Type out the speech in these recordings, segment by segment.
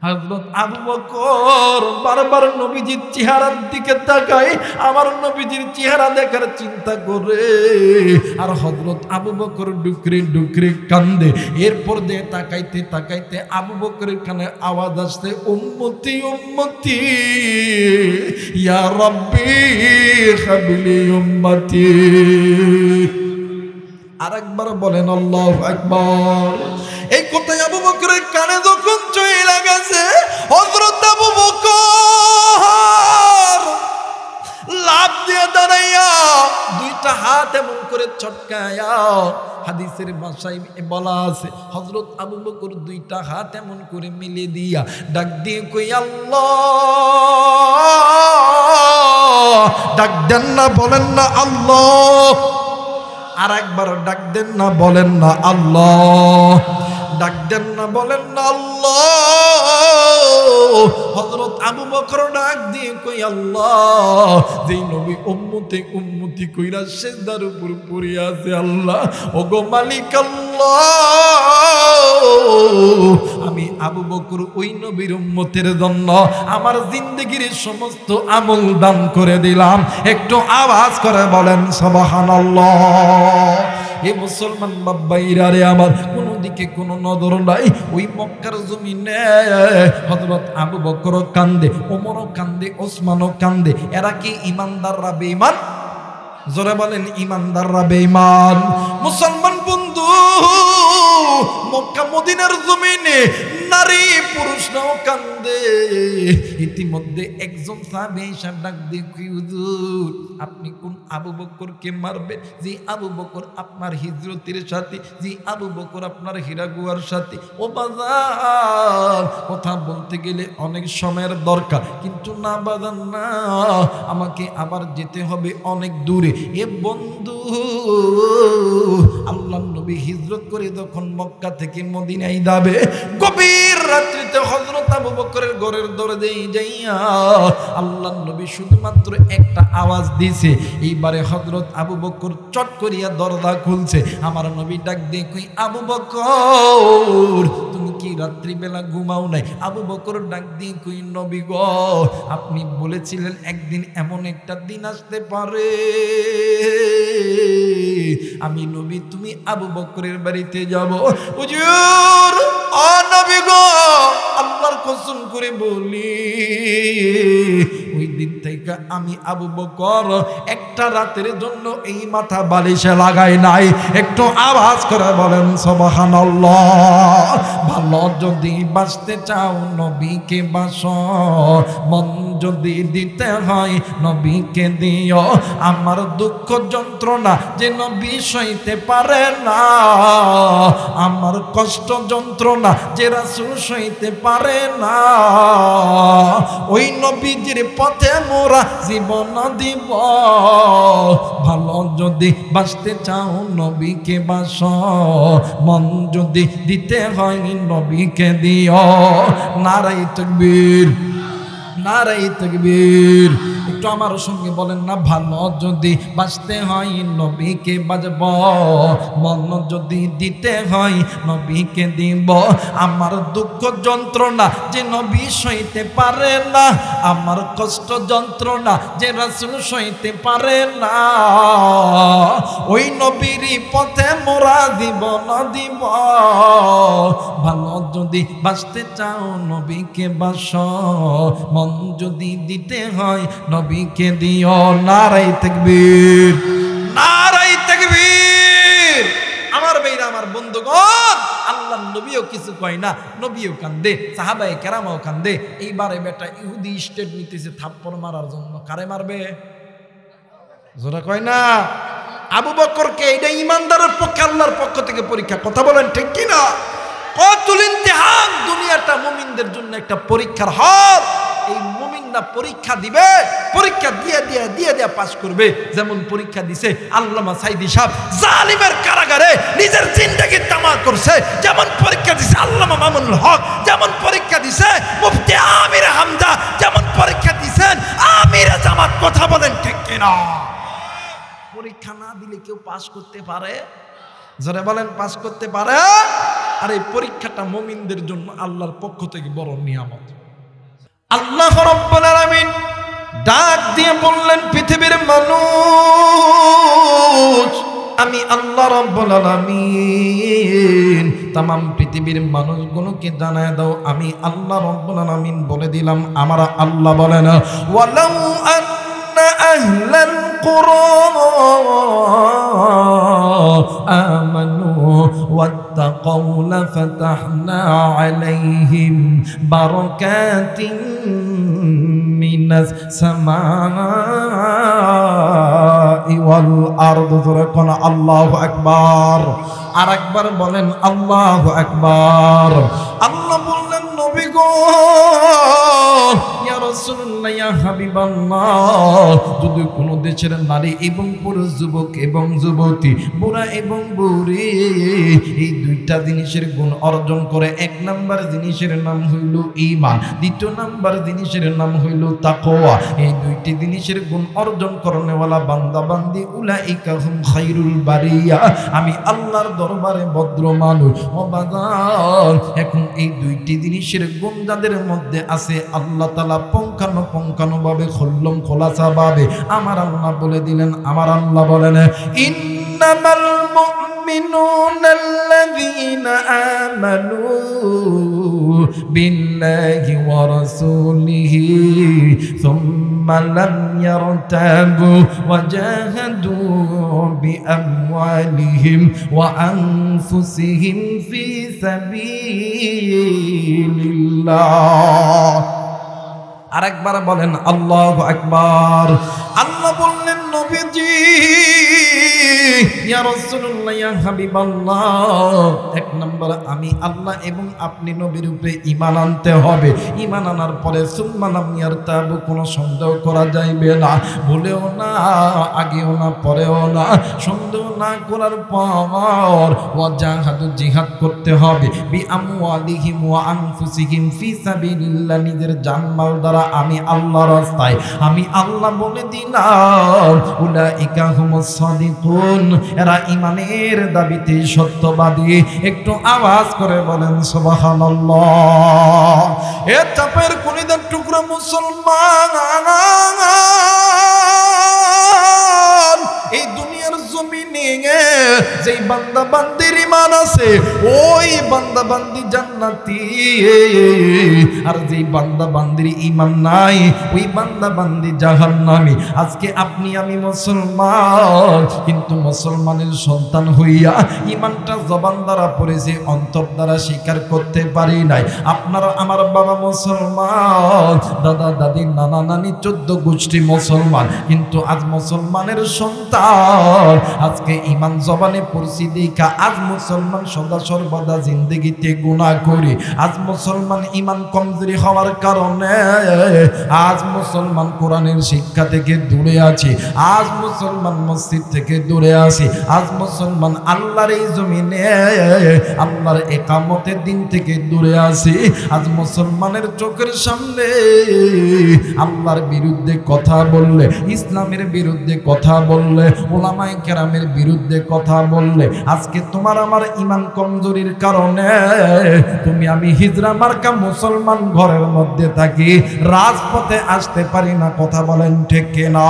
হযরত আবু বকর বারবার নবীজির চেহারার দিকে তাকায়, আমার নবীজির চেহারা দেখার চিন্তা করে। আর হযরত আবু বকর ডুকরে ডুকরে কান্দে। এরপর দিয়ে তাকাইতে তাকাইতে আবু বকরের কানে আওয়াজ আসছে, উম্মতি উম্মতি ইয়া রাব্বি হাবলি উম্মতি। আরেকবার বলেন আল্লাহু আকবার। এই কথাই আবু বকরের কানে যখন চলে গেছে, হযরত আবু বকর লাফ দিয়ে দাঁড়াইয়া দুইটা হাত এমন করে ছটকায়া, হাদিসের ভাষায় বলা আছে হযরত আবু বকর দুইটা হাত এমন করে মিলে দিয়া ডাক দিয়ে কই আল্লাহ। ডাক দেন না, বলেন না আল্লাহ। আর একবার ডাক দেন না, বলেন না আল্লাহ। ডাক দেন না, বলেন না আল্লাহ। হযরত আবু বকর ডাক দিয়ে কই আল্লাহ, যেই নবী উম্মতি উম্মতি কইরা সিজদার উপর পড়ে আছে, আল্লাহ ওগো মালিক আল্লাহ, আমি আবু বকর ওই নবীর উম্মতের জন্য আমার জিন্দেগীর সমস্ত আমল দান করে দিলাম। একটু আওয়াজ করে বলেন সুবহানাল্লাহ। এ মুসলমান বাবাইরা রে আমার, কোন দিকে কোনো নজর নাই। ওই মক্কার জমিনে হযরত আবু বকর কান্দে, ওমরও কান্দে, ওসমানও কান্দে। এরা কি ইমানদাররা বেঈমান? জোরে বলেন ইমানদাররা বেঈমান। মুসলমান বন্ধু, মক্কা মদিনার জমিনে নারী পুরুষরাও কান্দে। ইতিমধ্যে একজন সাহাবী এসে ডাক দিয়ে কই, হুজুর আপনি কোন আবু বকরকে মারবেন? যে আবু বকর আপনার হিজরতের সাথী, যে আবু বকর আপনার হীরা গুহার সাথী। ও বাজার, কথা বলতে গেলে অনেক সময়ের দরকার, কিন্তু না বাজার না, আমাকে আবার যেতে হবে অনেক দূরে। এ বন্ধু, আল্লাহর নবী হিজরত করে যখন মক্কা থেকে মদিনায় যাবে, গভীর রাত্রিতে হযরত আবু বকরের ঘরের দরজায় যাইয়া আল্লাহর নবী শুধুমাত্র একটা আওয়াজ দিয়েছে। এইবারে হযরত আবু বকর চট করিয়া দরজা খুলছে। আমার নবী ডাক দিয়ে কই, আবু বকর তুমি কি রাত্রিবেলা ঘুমাও নাই? আবু বকর ডাক দিয়ে কই, নবী গো আপনি বলেছিলেন একদিন এমন একটা দিন আসতে পারে, আমি নবী তুমি আবু বকরের বাড়িতে যাব। হুজুর ও নবী গো, আল্লাহর কসম করে বলি, ওই দিন থেকে আমি আবু বকর একটা রাতের জন্য এই মাথা বালিশে লাগাই নাই। একটু আওয়াজ করে বলেন সুবহানাল্লাহ। ভালো যদি বাঁচতে চাও নবীকে বাসো, মন যদি দিতে হয় নবীকে দিও। আমার দুঃখ যন্ত্রণা যে নবী সইতে পারে না, আমার কষ্ট যন্ত্রণা যে রাসূল সইতে পারে না, ওই নবীজির পথে মোরা জীবন দিব। ভালো যদি বাঁচতে চাও নবীকে বাসো, মন যদি দিতে হয় নবীকে দিও। নারায়ে তাকবীর, নারায়ে তাকবীর। একটু আমার সঙ্গে বলেন না, ভালো যদি বাঁচতে হয় নবীকে বাজব, মন যদি দিতে হয় নবীকে দিব। আমার দুঃখ যন্ত্রণা যে নবী সইতে পারে না, আমার কষ্ট যন্ত্রণা যে রাসূল সইতে পারে না, ওই নবীরই পথে মোরা জীবন দিব। ভালো যদি বাঁচতে চাও নবীকে বাসো, মন যদি দিতে হয় নবীকে দিও। নারায়ে তাকবীর, নারায়ে তাকবীর। আমার ভাইরা, আমার বন্ধুগণ, আল্লাহর নবীও কিছু কয় না, নবীও কান্দে, সাহাবায়ে কেরামও কান্দে। এইবারে বেটা ইহুদি স্টেট নিতেছে থাপ্পড় মারার জন্য। কারে মারবে? জোরা কয় না। আবু বকরকে, এটা ইমানদারের পক্ষে আল্লাহর পক্ষ থেকে পরীক্ষা। কথা বলেন ঠিক কি না? কতুল ইমতিহান, দুনিয়াটা মুমিনদের জন্য একটা পরীক্ষার হল। এই মুমিনরা পরীক্ষা দিবে, পরীক্ষা দিয়ে দিয়ে দিয়ে দিয়ে পাস করবে। যেমন পরীক্ষা দিছে আল্লামা সাইদি সাহেব জালিমের কারাগারে নিজের জিন্দেগি তামা করছে, যেমন পরীক্ষা দিছে আল্লামা মামুনুল হক, যেমন পরীক্ষা দিছে মুফতি আমির হামজা, যেমন পরীক্ষা দিছেন আমির জামাত। কথা বলেন ঠিক কিনা? পরীক্ষা না দিলে কেউ পাস করতে পারে? যারা বলেন পাস করতে পারে। আর এই পরীক্ষাটা মুমিনদের জন্য আল্লাহর পক্ষ থেকে বড় নিয়ামত। আল্লাহ রাব্বুল আলামিন ডাক দিয়ে বললেন, পৃথিবীর মানুষ, আমি আল্লাহ রাব্বুল আলামিন तमाम পৃথিবীর মানুষগুলোকে জানায় দাও আমি আল্লাহ রাব্বুল আলামিন বলে দিলাম। আমরা আল্লাহ বলেন, ওয়ালাউ আন্না আহলাল কুরা আমানু ওয়াত্তাকাউ লাফাতাহনা আলাইহিম বারাকাতিন মিনাস সামাই ওয়াল আরদ। যখন আল্লাহু আকবার, আর একবার বলেন আল্লাহু আকবার। আল্লাহ বললেন, নবী গো, ইয়া রাসূলুল্লাহ, ইয়া হাবিবাল্লাহ, যদি কোন দেশের নারী এবং পুরুষ, যুবক এবং যুবতী, বুড়া এবং বুড়ি এই দুইটা জিনিসের গুণ অর্জন করে, এক নাম্বার জিনিসের নাম হইল ঈমান, দ্বিতীয় নাম্বার জিনিসের নাম হইল তাকওয়া, এই দুইটি জিনিসের গুণ অর্জন করনেওয়ালা বান্দা বান্দি উলাইকা হুম খায়রুল বারিয়া, আমি আল্লাহর দরবারে ভদ্র মানুষ। ও বাজার, এখন এই দুইটি জিনিসের গুণ যাদের মধ্যে আছে, আল্লাহ তাআলা পুঙ্খানুপুঙ্খানুভাবে খোল্লম খোলাসা ভাবে আমার আল্লাহ বলে দিলেন। আমার আল্লাহ বলেন, ইন্নামাল মুমিনুনা আল্লাযীনা আমানু বিল্লাহি ওয়া রাসূলিহি সুম্মা লাম ইয়ারতাবু ওয়া জাহাদু বিআমওয়ালিহিম ওয়া আনফুসিহিম ফি সাবিলিল্লাহ। আরেকবার বলেন আল্লাহু আকবার। আল্লাহ বললেন, নবীজি, ইয়া রাসূলুল্লাহ, ইয়া হাবিবাল্লাহ, এক নম্বর আমি আল্লাহ এবং আপনি নবীর উপরে ঈমান আনতে হবে। ঈমান আনার পরে সুম্মা লাম ইয়ারতাবু, কোনো সন্দেহ করা যাইবে না, ভুলেও না, আগেও না, পরেও না, সন্দেহ না করার পর ওয়া জাহাদু, জিহাদ করতে হবে, বিআমওয়ালিহিম ওয়া আনফুসিহিম ফি সাবিলিল্লাহ, নিজের জানমাল দ্বারা আমি আল্লাহর রাস্তায়, আমি আল্লাহ বলে দিলাম, উলাইকা হুমুস সাদিকুন, এরা ঈমানের দাবিতে সত্যবাদী। একটু আওয়াজ করে বলেন সুবহানাল্লাহ। এ চাপের কলিজার টুকরা মুসলমান, এই দুনিয়ার জমিনে যেই বান্দা বান্দির ঈমান আছে, ওই বান্দা বান্দি জান্নাতি, আর যেই বান্দা বান্দির ঈমান নাই, ওই বান্দা বান্দি জাহান্নামী। আজকে আপনি আমি মুসলমান, কিন্তু মুসলমানের সন্তান হইয়া ঈমানটা জবান দ্বারা পড়েছে, অন্তর দ্বারা স্বীকার করতে পারি নাই। আপনার আমার বাবা মুসলমান, দাদা দাদি নানা নানি 14 গোষ্ঠী মুসলমান, কিন্তু আজ মুসলমানের সন্তান, আজকে ঈমান জবানে পড়ছি দেখা আজ মুসলমান সদা সর্বদা জিন্দেগিতে গুনাহ করি। আজ মুসলমান ঈমান কমজোরি হওয়ার কারণে আজ মুসলমান কোরআনের শিক্ষা থেকে দূরে আছে, আজ মুসলমান মসজিদ থেকে দূরে আছে, আজ মুসলমান আল্লাহর এই জমিনে আল্লাহর ইকামতের দিন থেকে দূরে আছে। আজ মুসলমানের চোখের সামনে আল্লাহর বিরুদ্ধে কথা বললে, ইসলামের বিরুদ্ধে কথা বললে, ওলামায়ে কেরামের বিরুদ্ধে কথা বললে, আজকে তোমার আমার ঈমান কমজোরির কারণে তুমি আমি হিজরা মার্কা মুসলমান ঘরের মধ্যে থাকি, রাজপথে আসতে পারি না। কথা বলেন ঠিক কিনা?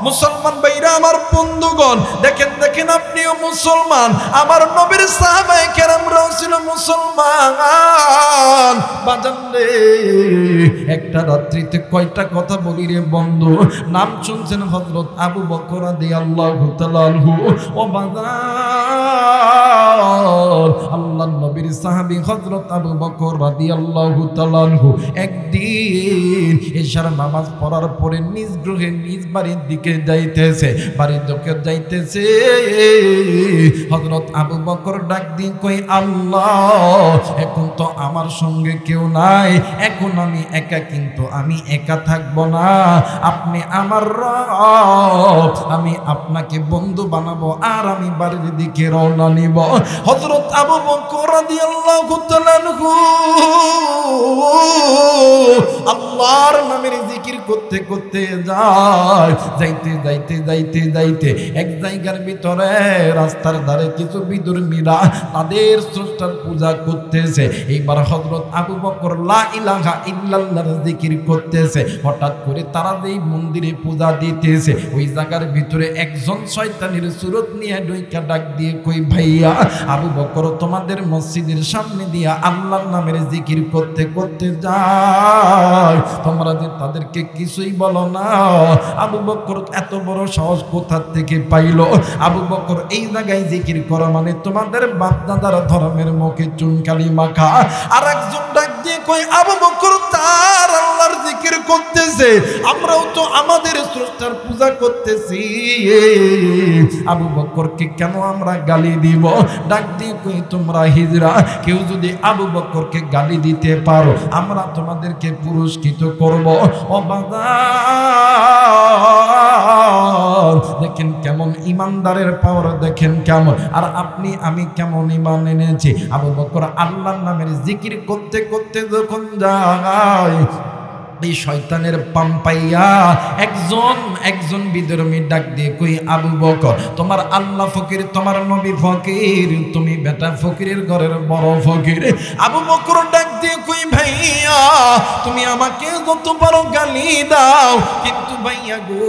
মুসলমান ভাইরা আমার, বন্ধুগণ, দেখেন দেখেন, আপনিও মুসলমান, আমার নবীর সাহাবায়ে কেরামরাও ছিল মুসলমান। বাজান রে, একটা রাত্রিতে কয়টা কথা বলি রে বন্ধু। নাম শুনছেন হযরত আবু বকর রাদিয়াল্লাহু তাআলা আনহু। ও বাজান, আল্লাহর নবীর সাহাবী হযরত আবু বকর রাদিয়াল্লাহু তাআলা আনহু একদিন এশার নামাজ পড়ার পরে নিজ গৃহে নিজ বাড়ির দিকে যাইতেছে, বাড়ির দিকে যাইতেছে। হযরত আবু বকর ডাক দিয়ে কই, আল্লাহ, এখন তো আমার সঙ্গে কেউ নাই, এখন আমি একা, কিন্তু আমি একা থাকবো না, আপনি আমার রব, আমি আপনাকে বন্ধু বানাবো, আর আমি বাড়ির দিকে রওনা নিব। হযরত আবু বকর রাদিয়াল্লাহু তাআলা আনহু আল্লাহর নামের জিকির করতে করতে যায়। যাইতে যাইতে যাইতে যাইতে এক জায়গার ভিতরে রাস্তার ধারে কিছু বিধর্মীরা তাদের স্রষ্টার পূজা করতেছে। এইবার হযরত আবু বকর লা ইলাহা ইল্লাল্লাহর জিকির করতেছে। হঠাৎ করে তারা যেই মন্দিরে পূজা দিতেছে ওই জায়গার ভিতরে একজন শয়তানের সুরত নিয়ে ঢুইকা ডাক দিয়ে কই, ভাইয়া আবু বকর তোমাদের মসজিদের সামনে দিয়া আল্লাহর নামের জিকির করতে করতে যায়, তোমরা যে তাদেরকে কিছুই বলো না। আবু বকর এত বড় সাহস কোথা থেকে পাইলো? আবু বকর এই জায়গায় জিকির করা মানে তোমাদের বাপ দাদার ধর্মের মুখে চুনকালি মাখা। আর একজন ডাক দিয়ে কই, আবু বকর তার আল্লাহর জিকির করতেছে, আমরাও তো আমাদের স্রষ্টার পূজা করতেছি। আবু বকরকে কেন আমরা গালি দিব? ডাক দিয়ে কই, তোমরা হিজড়া, কেউ যদি আবু বকরকে গালি দিতে পারো আমরা তোমাদেরকে পুরস্কৃত করব। ও বাজার, দেখেন কেমন ইমানদারের পাওয়ার, দেখেন কেমন। আর আপনি আমি কেমন ইমান এনেছি। আবু বকর আল্লাহর নামের জিকির করতে করতে যখন যায় এই শয়তানের পাম্পাইয়া একজন বিধর্মী ডাক দিয়ে কই, আবু বকর তোমার আল্লাহ ফকির, তোমার নবী ফকির, তুমি বেটা ফকিরের ঘরের বড় ফকির। আবু বকর ডাক দিয়ে কই, ভাইয়া তুমি আমাকে যত পারো গালি দাও, কিন্তু ভাইয়া গো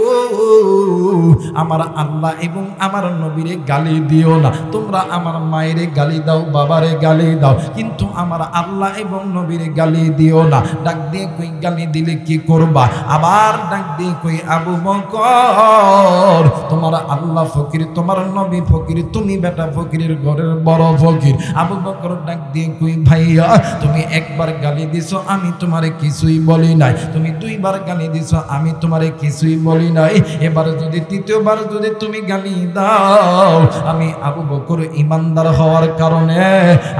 আমার আল্লাহ এবং আমার নবীরে গালি দিও না। তোমরা আমার মায়েরে গালি দাও, বাবারে গালি দাও, কিন্তু আমার আল্লাহ এবং নবীরে গালি দিও না। ডাক দিয়ে কই, গালি দিলে কি করবা? আবার ডাক দিয়ে কই, আবু বকর তোমার আল্লাহ ফকির, তোমার নবী ফকির, তুমি বেটা ফকিরের ঘরের বড় ফকির। আবু বকর ডাক দিয়ে কই, ভাইয়া তুমি একবার গালি দিছো, আমি তোমারে কিছুই বলি নাই। তুমি দুইবার গালি দিছো, আমি তোমারে কিছুই বলি নাই। এবার যদি তৃতীয়বার যদি তুমি গালি দাও, আমি আবু বকর ইমানদার হওয়ার কারণে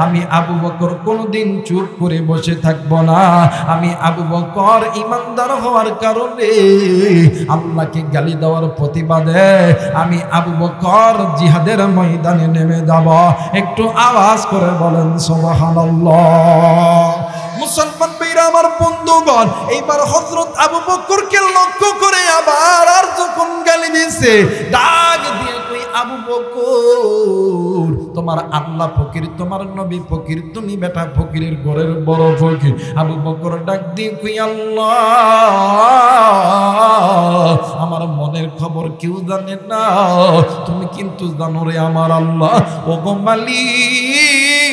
আমি আবু বকর কোনোদিন চুপ করে বসে থাকবো না। আমি আবু বকর ইমানদার হওয়ার কারণে আল্লাহকে গালি দেওয়ার প্রতিবাদে আমি আবু বকর জিহাদের ময়দানে নেমে যাব। একটু আওয়াজ করে বলেন সুবহানাল্লাহ। মুসলমান ভাইরা আমার বন্ধুগণ, এইবার হযরত আবু বকরকে লক্ষ্য করে আবার আর যখন গালি দিয়েছে, ডাক দিয়ে কই, আবু বকর তোমার আল্লাহ ফকির, তোমার নবী ফকির, তুমি বেটা ফকিরের ঘরের বড় ফকির। আবু বকর ডাক দিয়ে কই, আল্লাহ আমার মনের খবর কেউ জানে না, তুমি কিন্তু জানো রে আমার আল্লাহ। ও গো মালিক,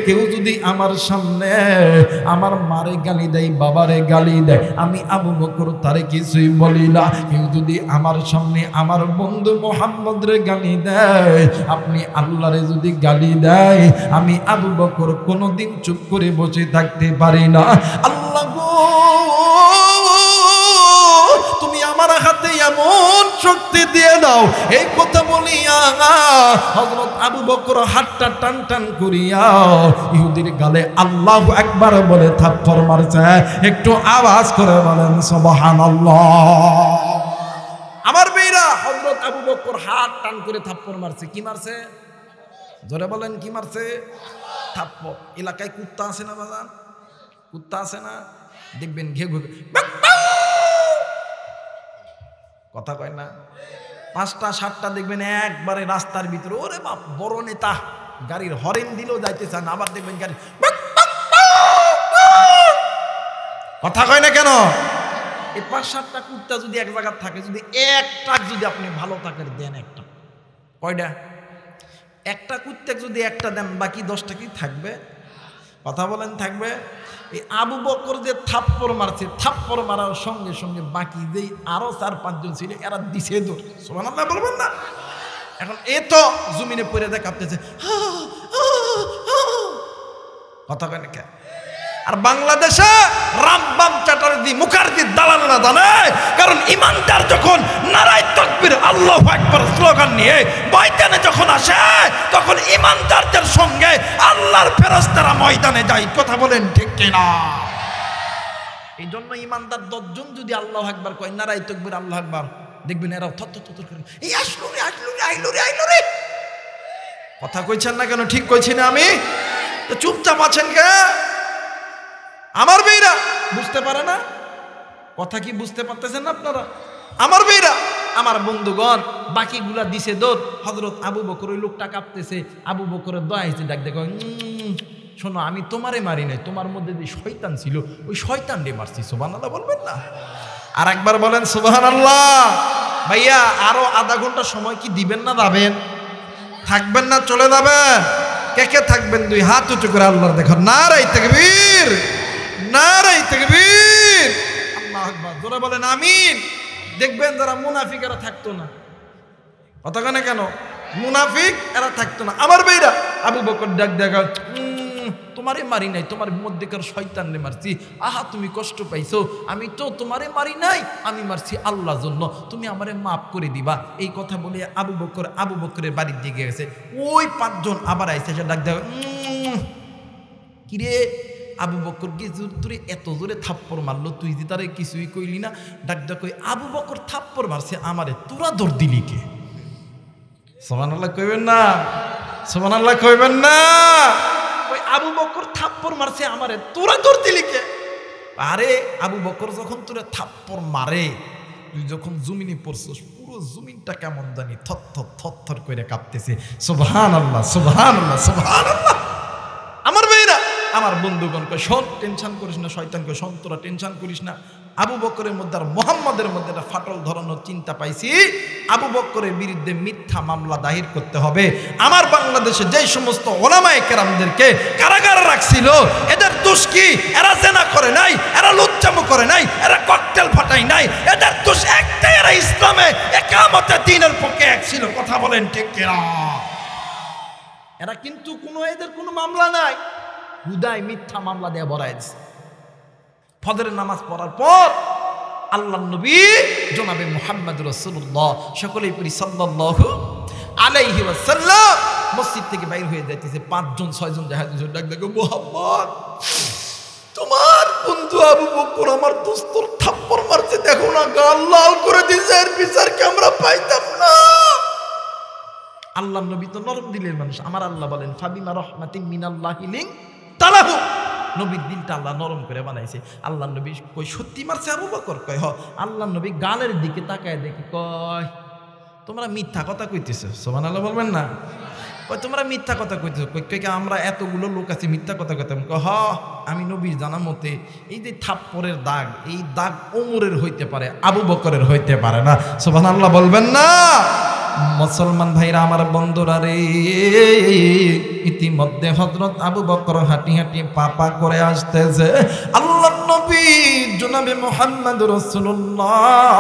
কেউ যদি আমার সামনে আমার মারে গালি দেয়, বাবারে গালি দেয়, আমি আবু বকর তারে কিছুই বলি না। কেউ যদি আমার সামনে আমার বন্ধু মুহাম্মদ রে গালি দেয়, আপনি আল্লাহরে যদি গালি দেয়, আমি আবু বকর কোনোদিন চুপ করে বসে থাকতে পারি না। আল্লাহ গো তুমি আমার হাতে এমন শক্তি দিয়ে দাও। এই কথা বলিয়া হযরত আবু বকর হাতটা টান টান করিয়া ইহুদির গালে আল্লাহু আকবার বলে থাপ্পড় মারছে। একটু আওয়াজ করে বলেন সুবহানাল্লাহ। আমার ভাইরা, হযরত আবু বকর হাত টান করে থাপ্পড় মারছে। কি মারছে? জোরে বলেন, কি মারছে? থাপ্পড়। এলাকায় কুত্তা আছে না বাজান? কুত্তা আছে না? দেখবেন ঘে ঘে কথা কয় না, 5টা 7টা দেখবেন একবারে রাস্তার ভিতরে, ওরে বাপ বড় নেতা, গাড়ির হরেন দিলেও যাইতে চান। আবার দেখবেন গাড়ি কথা কয় না কেন? এই 5-7টা কুত্তা যদি এক জায়গায় থাকে, যদি একটা যদি আপনি ভালো থাকেন দেন, একটা কয়টা? একটা কুত্তা যদি একটা দেন, বাকি 10টা কি থাকবে? কথা বলেন, থাকবে? এই আবু বকর যে থাপ্পড় মারছে, থাপ্পড় মারার সঙ্গে সঙ্গে বাকি যেই আরো 4-5 জন ছিল এরা দিছে দূর। সুবহানাল্লাহ বলবেন না? এখন এ তো জমিনে পড়ে দেখাতেছে, কথা কেন কে? আর বাংলাদেশে রামবাম চ্যাটার্জি মুখার্জি দালালরা জানে, কারণ ইমানদার যখন নারায়ে তাকবীর আল্লাহু আকবার স্লোগান নিয়ে ময়দানে যখন আসে, তখন ইমানদারদের সঙ্গে আল্লাহর ফেরেশতারা ময়দানে যায়। কথা বলেন ঠিক কিনা? এই জন্য ইমানদার 10 জন যদি আল্লাহু আকবার কয়, নারায়ে তাকবীর আল্লাহু আকবার, দেখবেন এরা থর করে, এই আসলো রে আসলো রে আইলো রে আইলো রে। কথা কইছেন না কেন? ঠিক কইছি না আমি? তো চুপচাপ আছেন কে? আমার ভাইরা বুঝতে পারে না? কথা কি বুঝতে পারতেছেন আপনারা? আমার ভাইরা, আমার বন্ধুগণ, বাকিগুলা দিছে দৌড়। হযরত আবু বকর, ওই লোকটা কাঁপতেছে, আবু বকরের দোয়া হয়েছে, ডাক দেখো, শোনো আমি তোমারে মারি নাই, তোমার মধ্যে যে শয়তান ছিল ওই শয়তান রে মারছি। সুবহানাল্লাহ বলবেন না? আর একবার বলেন সুবহানাল্লাহ। ভাইয়া আরো আধা ঘন্টা সময় কি দিবেন না যাবেন? থাকবেন না চলে যাবেন? কে কে থাকবেন? দুই হাত উঁচু করে আল্লাহর দেখো। নারায়ে তাকবীর, নারায়ে তাকবীর, আল্লাহু আকবার। জোরে বলেন আমিন। দেখবেন যারা মুনাফিক এরা থাকতো না। কতক্ষণে কেন? মুনাফিক এরা থাকতো না। আমার ভাইরা, আবু বকর ডাক দেখা, তোমারে মারি নাই, তোমার মধ্যেকার শয়তানরে মারছি। আহা তুমি কষ্ট পাইছো, আমি তো তোমারে মারি নাই, আমি মারছি আল্লাহর জন্য, তুমি আমারে মাফ করে দিবা। এই কথা বলে আবু বকরের বাড়ির দিকে গেছে। ওই 5 জন আবার আইসে, সে ডাক দেয়, কিরে আবু বকর কি তোরে এত জোরে থাপ্পড় মারলো, তুই যে তারে কিছুই কইলি না? ডাক ডাক কই, আবু বকর থাপ্পড় মারছে আমারে, তোরা দৌড় দিলি কে? সুবহানাল্লাহ কইবেন না? সুবহানাল্লাহ কইবেন না? ওই আবু বকর থাপ্পড় মারছে আমারে, তোরা দৌড় দিলি কে? আরে আবু বকর যখন তোরে থাপ্পড় মারে, তুই যখন জমিনে পড়ছস, পুরো জমিনটা কেমন জানি থর করে কাঁপতেছে। সুবহানাল্লাহ, সুবহানাল্লাহ, সুবহানাল্লাহ। আমার ভাইরা, আমার বন্ধুগণ, কয় শোন, টেনশন করিস না, শয়তানকে শোন, তোরা টেনশন করিস না। আবু বকরের মধ্যে আর মুহাম্মাদের মধ্যে একটা ফাটল ধরানোর চিন্তা পাইছি। আবু বকরের বিরুদ্ধে মিথ্যা মামলা দায়ের করতে হবে। আমার বাংলাদেশে যেই সমস্ত ওলামায়ে কেরামদেরকে কারাগারে রাখছিল, এদের দোষ কি? এরা জেনা করে নাই, এরা লুচ্চামো করে নাই, এরা ককটেল ফাটাই নাই, এদের দোষ একটাই, এরা ইসলামে ইকামতে দ্বীনের পক্ষে এক ছিল। কথা বলেন ঠিক কিনা? এরা কিন্তু এদের কোনো মামলা নাই, হুদায় মিথ্যা মামলা দিয়ে ভরাই দিছে। ফজরের নামাজ পড়ার পর আল্লাহর নবী জনাবে মুহাম্মদ রাসূলুল্লাহ, সকলেই পড়ি সাল্লাল্লাহু আলাইহি ওয়াসাল্লাম, মসজিদ থেকে বাইর হয়ে যাইতেছে। 5 জন 6 জন দেখা দিয়েছে, ডাক দেখো, মুহাম্মদ তোমার বন্ধু আবু বকর আমার দোস্তর থাপ্পড় মারছে, দেখো না গাল লাল করে দিয়েছে, এর বিচার কি আমরা পাইতাম না? আল্লাহর নবী তো নরম দিলের মানুষ। আমার আল্লাহ বলেন, ফাবিমা রাহমাতিন মিনাল্লাহি লিনতালাহু, নবীর দিলটা আল্লাহ নরম করে বানাইছে। আল্লাহ নবী কই, সত্যি মারছে আবু বকর? কয় হ। আল্লাহ নবী গালের দিকে তাকায় দেখি, কয় তোমরা মিথ্যা কথা কইতেছো। সুবহানাল্লাহ বলবেন না? কয় তোমরা মিথ্যা কথা কইতেছো। কই আমরা এতগুলো লোক আছে মিথ্যা কথা কইতাম? কয় হ, আমি নবীর জানা মতে এই যে থাপ্পড়ের দাগ, এই দাগ ওমরের হইতে পারে, আবু বকরের হইতে পারে না। সুবহানাল্লাহ বলবেন না? মুসলমান ভাইরা, আমার বন্ধুরা রে, ইতিমধ্যে হযরত আবু বকর হাঁটি হাঁটি পা করে আসতেছে। আল্লাহর নবী জনাবে মুহাম্মদ রাসূলুল্লাহ,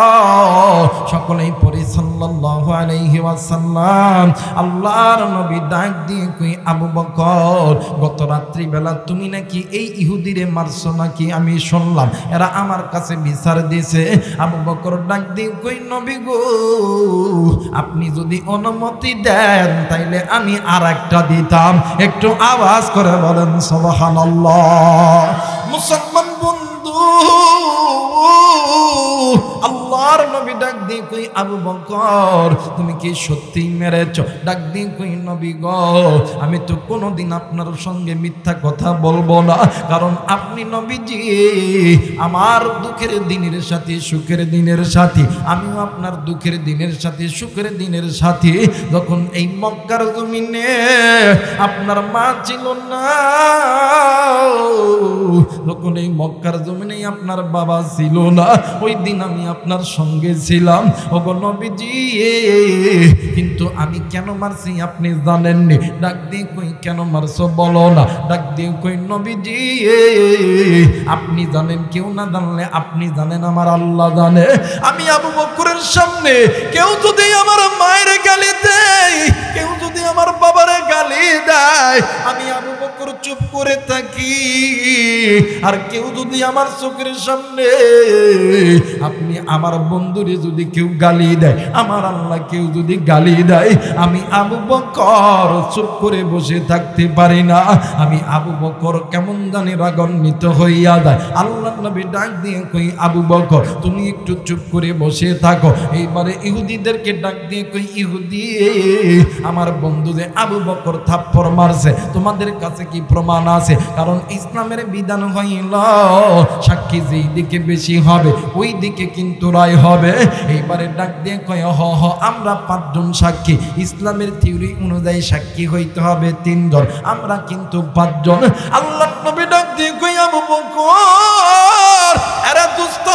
সকলেই পড়ি সাল্লাল্লাহু আলাইহি ওয়াসাল্লাম। আল্লাহর নবী ডাক দিয়ে কই, আবু বকর গত রাত্রি বেলা তুমি নাকি এই ইহুদিরে মারছো নাকি? আমি শুনলাম, এরা আমার কাছে বিচার দিয়েছে। আবু বকর ডাক দিয়ে কই, নবী গো, আপনি যদি অনুমতি দেন তাইলে আমি আর একটা দিতাম। একটু আওয়াজ করে বলেন সুবহানাল্লাহ। মুসলমান বন্ধু, আল্লাহর নবী ডাক দিয়ে কই, আবু বকর তুমি কি সত্যি মেরেছো? ডাক দিয়ে কই, নবী গো, আমি তো কোনোদিন আপনার সঙ্গে মিথ্যা কথা বলবো না, কারণ আপনি নবীজি আমার দুঃখের দিনের সাথে সুখের দিনের সাথী, আমিও আপনার দুঃখের দিনের সাথে সুখের দিনের সাথী। যখন এই মক্কার জমিনে আপনার মা ছিল না, যখন এই মক্কার জমিনে আপনার বাবা ছিল না, ওই দিন আমি আপনার সঙ্গে ছিলাম। ওগো নবীজি, কিন্তু আমি কেন মারছি আপনি জানেননি? ডাক দিয়ে কই, কেন মারছো বলো না? ডাক দিয়ে কই, নবীজি আপনি জানেন, কেউ না জানলে আপনি জানেন, আমার আল্লাহ জানে। আমি আবু বকরের সামনে কেউ যদি আমার মায়ের গালি দেয়, কেউ যদি আমার বাবারে গালি দেয়, আমি আবু বকর চুপ করে থাকি। আর কেউ যদি আমার চোখের সামনে, আপনি আমার বন্ধুরে যদি কেউ গালি দেয়, আমার আল্লাহ কেউ যদি গালি দেয়, আমি আবু বকর চুপ করে বসে থাকতে পারি না। আমি আবু বকর কেমন জানি রাগান্বিত হইয়া যায়। আল্লাহ নবী ডাক দিয়ে কই, আবু বকর তুমি একটু চুপ করে বসে থাকো। এইবারে ইহুদিদেরকে ডাক দিয়ে কই, ইহুদি আমার বন্ধু যে আবু বকর থাপ্পড় মারছে, তোমাদের কাছে কি প্রমাণ আছে? কারণ ইসলামের বিধান বিধান হইল সাক্ষী যেই দিকে বেশি হবে ওই দিকে কিন্তু রায় হবে। এইবারে ডাক দিয়ে কয় হ হ আমরা 5 জন সাক্ষী, ইসলামের থিওরি অনুযায়ী সাক্ষী হইতে হবে 3 জন, আমরা কিন্তু 5 জন। আল্লাহর নবী ডাক দিয়ে কয় আবু বকর আরে দোস্ত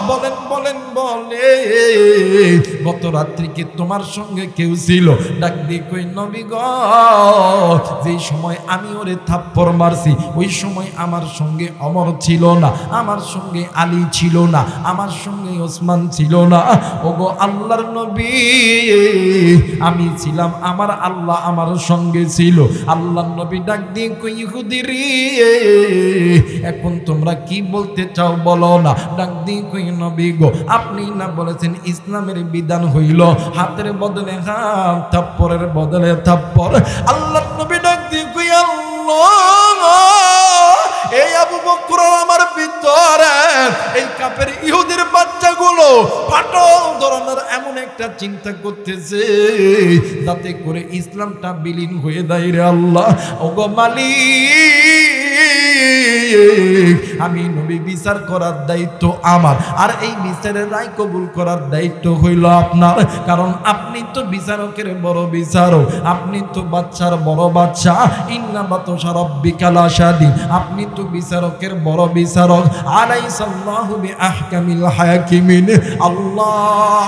বলেন বলেন বলে গত রাত্রি কি তোমার সঙ্গে কেউ ছিল? ডাক দিয়ে কই নবী গো যেই সময় আমি ওরে থাপ্পড় মারছি ওই সময় আমার সঙ্গে ওমর ছিল না, আমার সঙ্গে আলী ছিল না, আমার সঙ্গে ওসমান ছিল না। ওগো আল্লাহর নবী আমি ছিলাম, আমার আল্লাহ আমার সঙ্গে ছিল। আল্লাহর নবী ডাক দিয়ে কই ইহুদি রে এখন তোমরা কি বলতে চাও বলো না। ডাক দিয়ে কই নবী গো আপনি না বলেছেন ইসলামের বিধান হইল হাতের বদলে হাত, থাপ্পড়ের বদলে থাপ্পড়। আল্লাহর নবী ডাক দিয়ে কই আল্লাহ এই আবু বকর আমার ভিতরে এই কাফের ইহুদির বাচ্চাগুলো ফাটল ধরনের এমন একটা চিন্তা করতেছে যাতে করে ইসলামটা বিলীন হয়ে যায় রে আল্লাহ। ওগো মালিক আমি নবী বিচার করার দায়িত্ব আমার, আর এই বিচারের রায় কবুল করার দায়িত্ব হইল আপনার, কারণ আপনি তো বিচারকের বড় বিচারক, আপনি তো বাচ্চার বড় বাচ্চা। ইন্নামা তুশরাব্বিকা লাশাদী আপনি তো বিচারকের বড় বিচারক। আলাইসাল্লাহু বিআহকামিল হাকিমিন আল্লাহ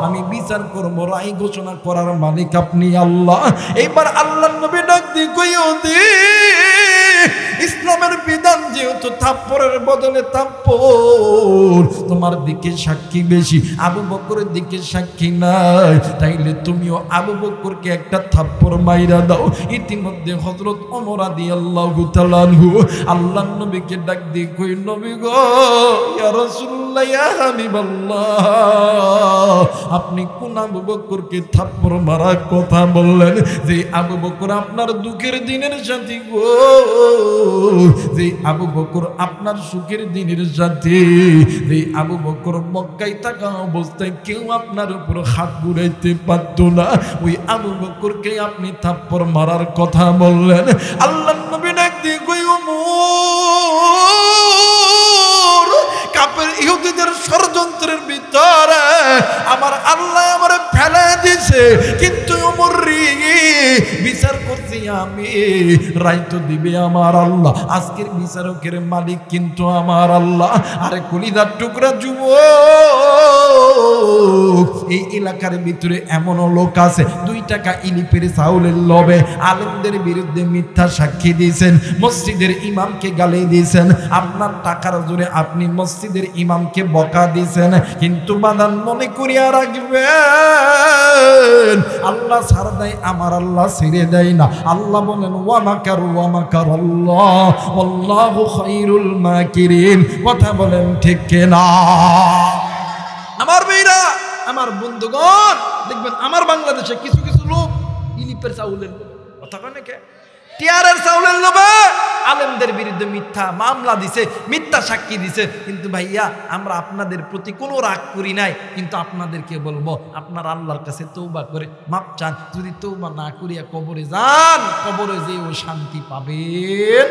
আমি বিচার করব, রায় ঘোষণা করার মালিক আপনি আল্লাহ। এইবার আল্লাহর নবী ডাক দিয়ে কইও দি ইসলামের বিধান যেহেতু থাপ্পড়ের বদলে থাপ্পড়, তোমার দিকে সাক্ষী বেশি, আবু বকরের দিকে সাক্ষী নাই, তাইলে তুমিও আবু বকরকে একটা থাপ্পড় মাইরা দাও। ইতিমধ্যে হযরত ওমর রাদিয়াল্লাহু তাআলা আনহু আল্লাহর নবীকে ডাক দিয়ে কই নবী গো ইয়া রাসূলুল্লাহ ইয়া হাবিবাল্লাহ আপনি কোন আবু বকরকে থাপ্পড় মারার কথা বললেন? যে আবু বকর আপনার দুঃখের দিনের সাথী গো, যে আবু বকর আপনার সুখের দিনের সাথে, যে আবু বকর মক্কায় থাকা অবস্থায় কেউ আপনার উপর হাত বুলাইতে পারত না, ওই আবু বকরকে আপনি থাপ্পড় মারার কথা বললেন। আল্লাহর নবী ডাক দিয়ে কই ওমর কাফের ইহুদিদের ষড়যন্ত্রের ভিতরে আমার আল্লাহ আমারে ফেলে দিয়েছে, কিন্তু ওমর রে বিচার করছি আমি, রায় তো দিবে আমার আল্লাহ, আজকের বিচারকের মালিক কিন্তু আমার আল্লাহ। আরে কলিজার টুকরা যুবক এই এলাকার ভিতরে এমন লোক আছে 2 টাকা ইলিপের চাউলের লোভে আলেমদের বিরুদ্ধে মিথ্যা সাক্ষী দিয়েছেন, মসজিদের ইমামকে গালি দিয়েছেন, আপনার টাকার জোরে আপনি মসজিদের ইমামকে বকা দিয়েছেন, কিন্তু বাদান মনে করিয়া রাখবেন আল্লাহ ছাড় দেয় আমার আল্লাহ ছেড়ে দেয় না। আল্লাহ বলেন ওয়া মাকারাল্লাহ ওয়াল্লাহু খায়রুল মাকিরিন। কথা বলেন ঠিক কিনা? আমার ভাইরা আমার বন্ধুগণ দেখবেন আমার বাংলাদেশে কিছু কিছু লোক ইলিপের চাউলের কথা কয় নাকি টিয়ারের চাউলের লোভে আলেমদের বিরুদ্ধে মিথ্যা মামলা দিছে, মিথ্যা সাক্ষী দিছে। কিন্তু ভাইয়া আমরা আপনাদের প্রতি কোনো রাগ করি নাই, কিন্তু আপনাদেরকে বলবো আপনার আল্লাহর কাছে তওবা করে মাপ চান। যদি তওবা না করিয়া কবরে যান, কবরে যেও শান্তি পাবেন।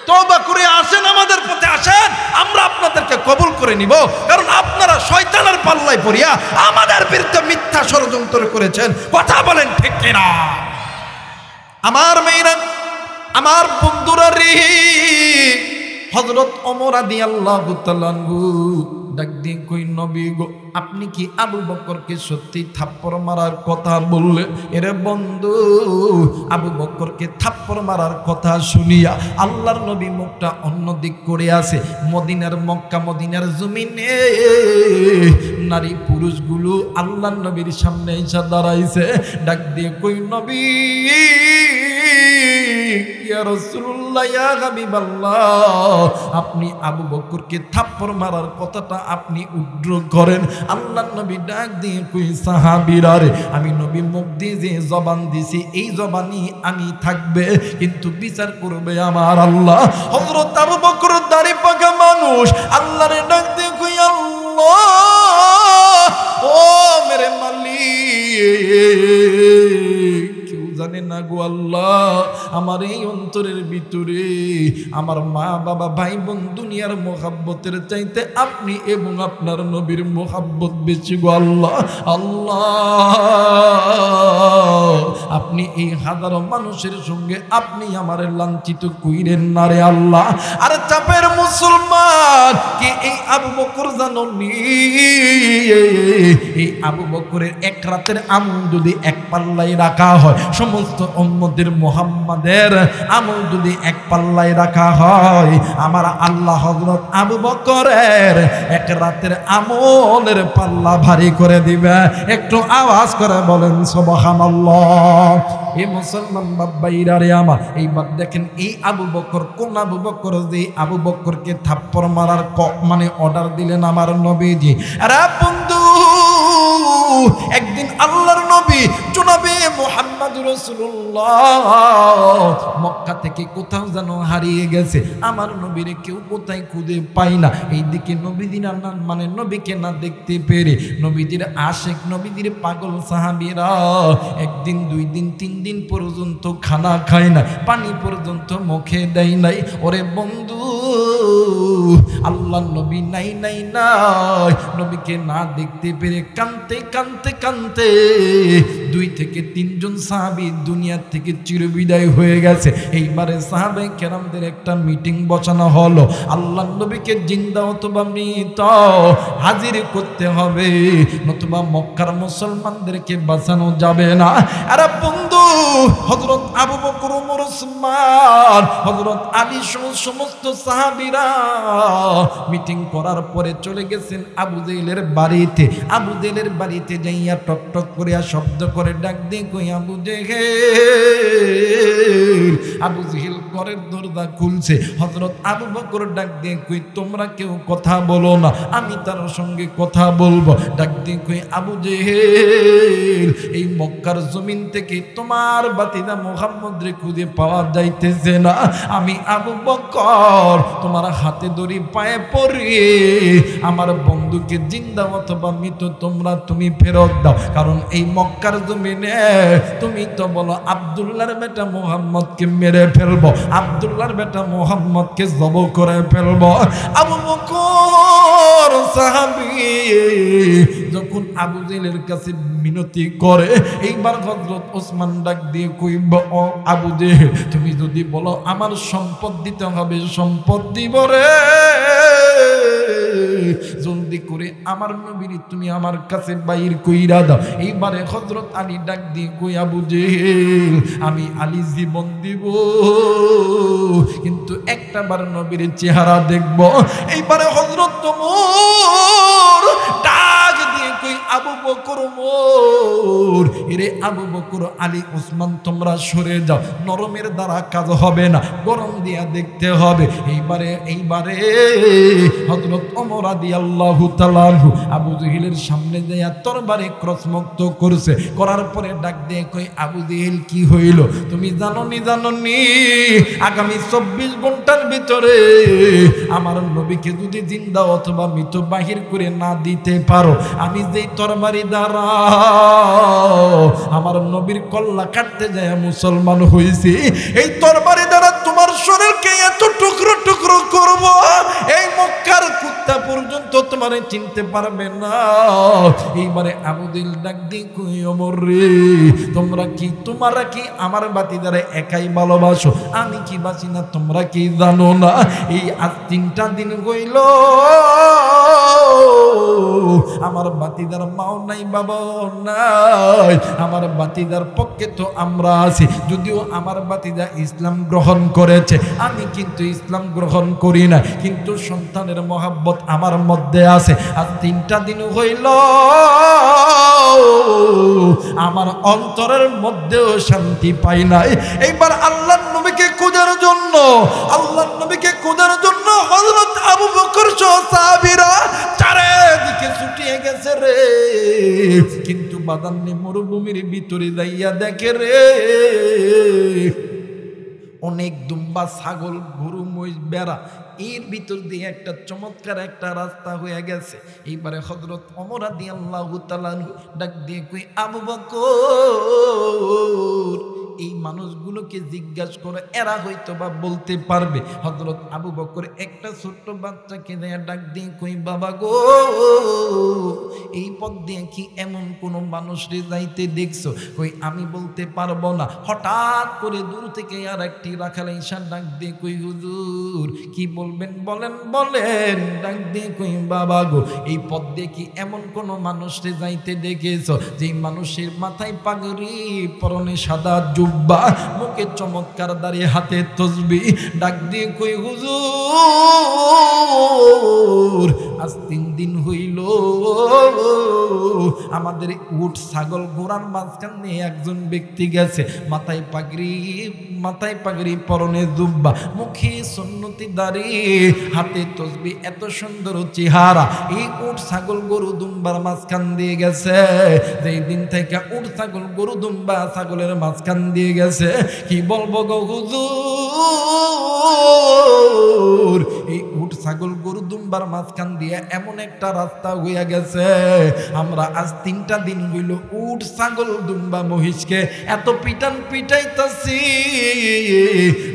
তওবা করে আসেন, আমাদের পথে আসেন, আমরা আপনাদেরকে কবুল করে নিব, কারণ আপনারা শয়তানের পাল্লায় পড়িয়া আমাদের বিরুদ্ধে মিথ্যা ষড়যন্ত্র করেছেন। কথা বলেন ঠিক কিনা? আমার মেয়েরা আমার বন্ধুরা রে হযরত ওমর রাদিয়াল্লাহু তাআলা আনহু ডাক দিয়ে কই নবী গো আপনি কি আবু বকরকে সত্যি থাপ্পড় মারার কথা বললেন? এরে বন্ধু আবু বকরকে থাপ্পড় মারার কথা শুনিয়া আল্লাহর নবী মুখটা অন্য দিক করে আছে। মদিনার মক্কা মদিনার জমিনে নারী পুরুষগুলো আল্লাহর নবীর সামনে এসে দাঁড়াইছে। ডাক দিয়ে কই নবী ইয়া রাসূলুল্লাহ ইয়া হাবিবাল্লাহ আপনি আবু বকরকে থাপ্পড় মারার কথাটা আপনি উদ্র করেন। আল্লাহর নবী ডাক দিয়ে কই সাহাবীরা রে আমি নবী মুখ দিয়ে যে জবান দিছি এই জবানই আমি থাকবে, কিন্তু বিচার করবে আমার আল্লাহ। হযরত আবু বকর দাড়ি পাকা মানুষ আল্লাহরে ডাক দিয়ে কই আল্লাহ ও মেরে মালিক কেউ জানে না গো আল্লাহ আমার এই অন্তরের ভিতরে আমার মা বাবা ভাই বোন দুনিয়ার মোহাব্বতের চাইতে আপনি এবং আপনার নবীর মোহাব্বত বেশি গো আল্লাহ। আল্লাহ আপনি এই হাজারো মানুষের সঙ্গে আপনি আমার লাঞ্ছিত কইরেন না রে আল্লাহ। আর চাপের মুসলমান কি এই আবু বকর জানোনি, এই আবু বকরের এক রাতের আমল যদি এক পাল্লায় রাখা হয়, সমস্ত উম্মতের মুহাম্মাদের আমল যদি এক পাল্লায় রাখা হয়, আমার আল্লাহ হযরত আবু বকরের এক রাতের আমলের পাল্লা ভারী করে দিবে। একটু আওয়াজ করে বলেন সুবহানাল্লাহ। এই মুসলমান বাবাইরা রে আমার, এইবার দেখেন এই আবু বকর কোন আবু বকর, যে আবু বকরকে থাপ্পড় মারার মানে অর্ডার দিলেন আমার নবীজি। আরে বন্ধু, একদিন আল্লাহর নবী জনাবে মুহাম্মদ রাসূলুল্লাহ মক্কা থেকে কোথাও যেন হারিয়ে গেছে। আমার নবীরে কেউ কোথায় খুঁজে পায় না। এইদিকে নবীদের মানে নবীকে না দেখতে পেরে নবীদের আশিক, নবীদের পাগল সাহাবীরা একদিন, দুই দিন, তিন দিন পর্যন্ত খানা খায় না, পানি পর্যন্ত মুখে দেয় নাই। ওরে বন্ধু, আল্লাহ নবী নাই নাই নাই, নবীকে না দেখতে পেরে কানতে কানতে কানতে 2 থেকে 3 জন সাহাবী দুনিয়া থেকে চিরবিদায় হয়ে গেছে। এইবারে সাহাবে কেরামদের একটা মিটিং বসানো হলো, আল্লাহ নবীকে জিন্দা অথবা মৃত হাজির করতে হবে, নতুবা মক্কার মুসলমানদেরকে বাঁচানো যাবে না। আরে বন্ধু, হযরত আবু বকর, ওমর, উসমান, হযরত আলী সহ সমস্ত সাহাবীরা মিটিং করার পরে চলে গেছেন আবু জেহেলের বাড়িতে। আবু জেহেলের বাড়িতে যাইয়া টক টক করে শব্দ করে ডাক দিয়ে কই আবু জেহেল। আবু জেহেল ঘরের দরজা খুলছে। হযরত আবু বকর ডাক দিয়ে কই তোমরা কেউ কথা বলো না, আমি তার সঙ্গে কথা বলবো। ডাক দিয়ে কই আবু জেহেল, এই মক্কার জমিন থেকে তোমার বাতিদা মুহাম্মদ রে খুঁজে পাওয়া যাইতেছে না। আমি আবু বকর তোমার হাতে ধরি পায়ে পড়ি, আমার বন্ধুকে জিন্দা অথবা মৃত তুমি ফেরত দাও। কারণ এই মক্কার জমিনে তুমি তো বলো আব্দুল্লাহর বেটা মুহাম্মদকে মেরে ফেলবো, আব্দুল্লাহর বেটা মুহাম্মদকে জবাই করে ফেলবো। আবু বকর সাহাবী যখন আবু জেহেলের কাছে মিনতি করে, এইবার হযরত ওসমান ডাক দিয়ে কইব, ও আবু জেহেল, তুমি যদি বলো আমার সম্পদ দিতে হবে, সম্পদ দিব রে। জলদি করে আমার নবীর তুমি আমার কাছে বাইর কইরা দাও। এইবারে হযরত আলী ডাক দিয়ে কই আবু জেহেল, আমি আলী জীবন দিব, কিন্তু একটা বার নবীর চেহারা দেখব। এইবারে হযরত ওমর ডাক দিয়ে কই আবু বকর, ওমর এরে আবু বকর, আলী, ওসমান তোমরা সরে যাও, নরমের দ্বারা কাজ হবে না, গরম দিয়া দেখতে হবে। এইবারে হযরত ওমর রাদিয়াল্লাহু তাআলা আবু জেহেলের সামনে যাইয়া তরবারি ক্রসমুক্ত করছে। করার পরে ডাক দিয়ে কই আবু জেহেল কি হইল তুমি জানোনি? আগামী 24 ঘন্টার ভিতরে আমার নবীকে যদি জিন্দা অথবা মৃত বাহির করে না দিতে পারো, আমি যেই তরবারি দ্বারা আমার নবীর কল্লা কাটতে যায় মুসলমান হইছি, এই তরবারি দ্বারা তোমার শরীরকে এত টুকরো টুকরো করব, এই মক্কার কুত্তা পর্যন্ত তোমারে চিনতে পারবে না। এইবারে আবু জেহেল ডাক দিয়ে কই ওমর রে, তোমরা কি আমার বাতি দ্বারা একাই ভালোবাসো, আমি কি বাসি না তোমরা কি জানো না? এই আজ 3টা দিন হইল আমার বাতিদার মাও নাই, বাবাও নাই, আমার বাতিদার পক্ষে তো আমরা আছি। যদিও আমার বাতিদা ইসলাম গ্রহণ করেছে, আমি কিন্তু ইসলাম গ্রহণ করি না, কিন্তু সন্তানের মহাব্বত আমার মধ্যে আছে। আর 3টা দিন হইল আমার অন্তরের মধ্যেও শান্তি পাই নাই। এইবার আল্লাহর নবীকে খোঁজার জন্য হযরত আবু বকর সহ সাহাবীরা চারিদিকে ছুটিয়ে গেছে রে। কিন্তু বাদান্নে মরুভূমির ভিতরে যাইয়া দেখে রে, অনেক দুম্বা, ছাগল, গরু, মহিষ, বেড়া, এর ভিতর দিয়ে একটা চমৎকার একটা রাস্তা হয়ে গেছে। এইবারে হযরত ওমর রাদিয়াল্লাহু তাআলা ডাক দিয়ে কই আবু বকর, এই মানুষগুলোকে জিজ্ঞাসা করে, এরা হয়তো বা বলতে পারবে। হযরত আবু বকর একটা ছোট্ট বাচ্চাকে ডাক দিয়ে কই, বাবা গো, এই পথ দিয়ে কি এমন কোন মানুষরে যাইতে দেখছো? কই আমি বলতে পারবো না। হঠাৎ করে দূর থেকে আর একটি রাখাল ঈশা ডাক দিয়ে কই, হুজুর কি বলবেন, বলেন বলেন। ডাক দিয়ে কই, বাবা গো, এই পথ দিয়ে কি এমন কোন মানুষরে যাইতে দেখেছো যেই মানুষের মাথায় পাগড়ি, পরনে সাদা জুব্বা, মুখে চমৎকার দাঁড়িয়ে, হাতে তসবিহ। ডাক দিয়ে কই, হুজুর আজ 3 দিন হইল আমাদের উট ছাগল ঘোড়ার মাঝখান দিয়ে একজন ব্যক্তি গেছে, মাথায় পাগড়ি, পরনে জুব্বা, মুখে সুন্নতি দাড়ি, হাতে তসবিহ, এত সুন্দর চেহারা। এই উট ছাগল গরু দুম্বার মাঝখান দিয়ে গেছে। যেই দিন থেকে উট ছাগল গরু দুম্বা ছাগলের মাঝখান দিয়ে গেছে, কি বলবো গো হুজুর, এই উট ছাগল গরু দুম্বার মাঝখান দিয়ে এমন একটা রাস্তা হইয়া গেছে, আমরা আজ 3টা দিন হইল উট ছাগল দুম্বা মহিষকে এত পিটাইতাছি,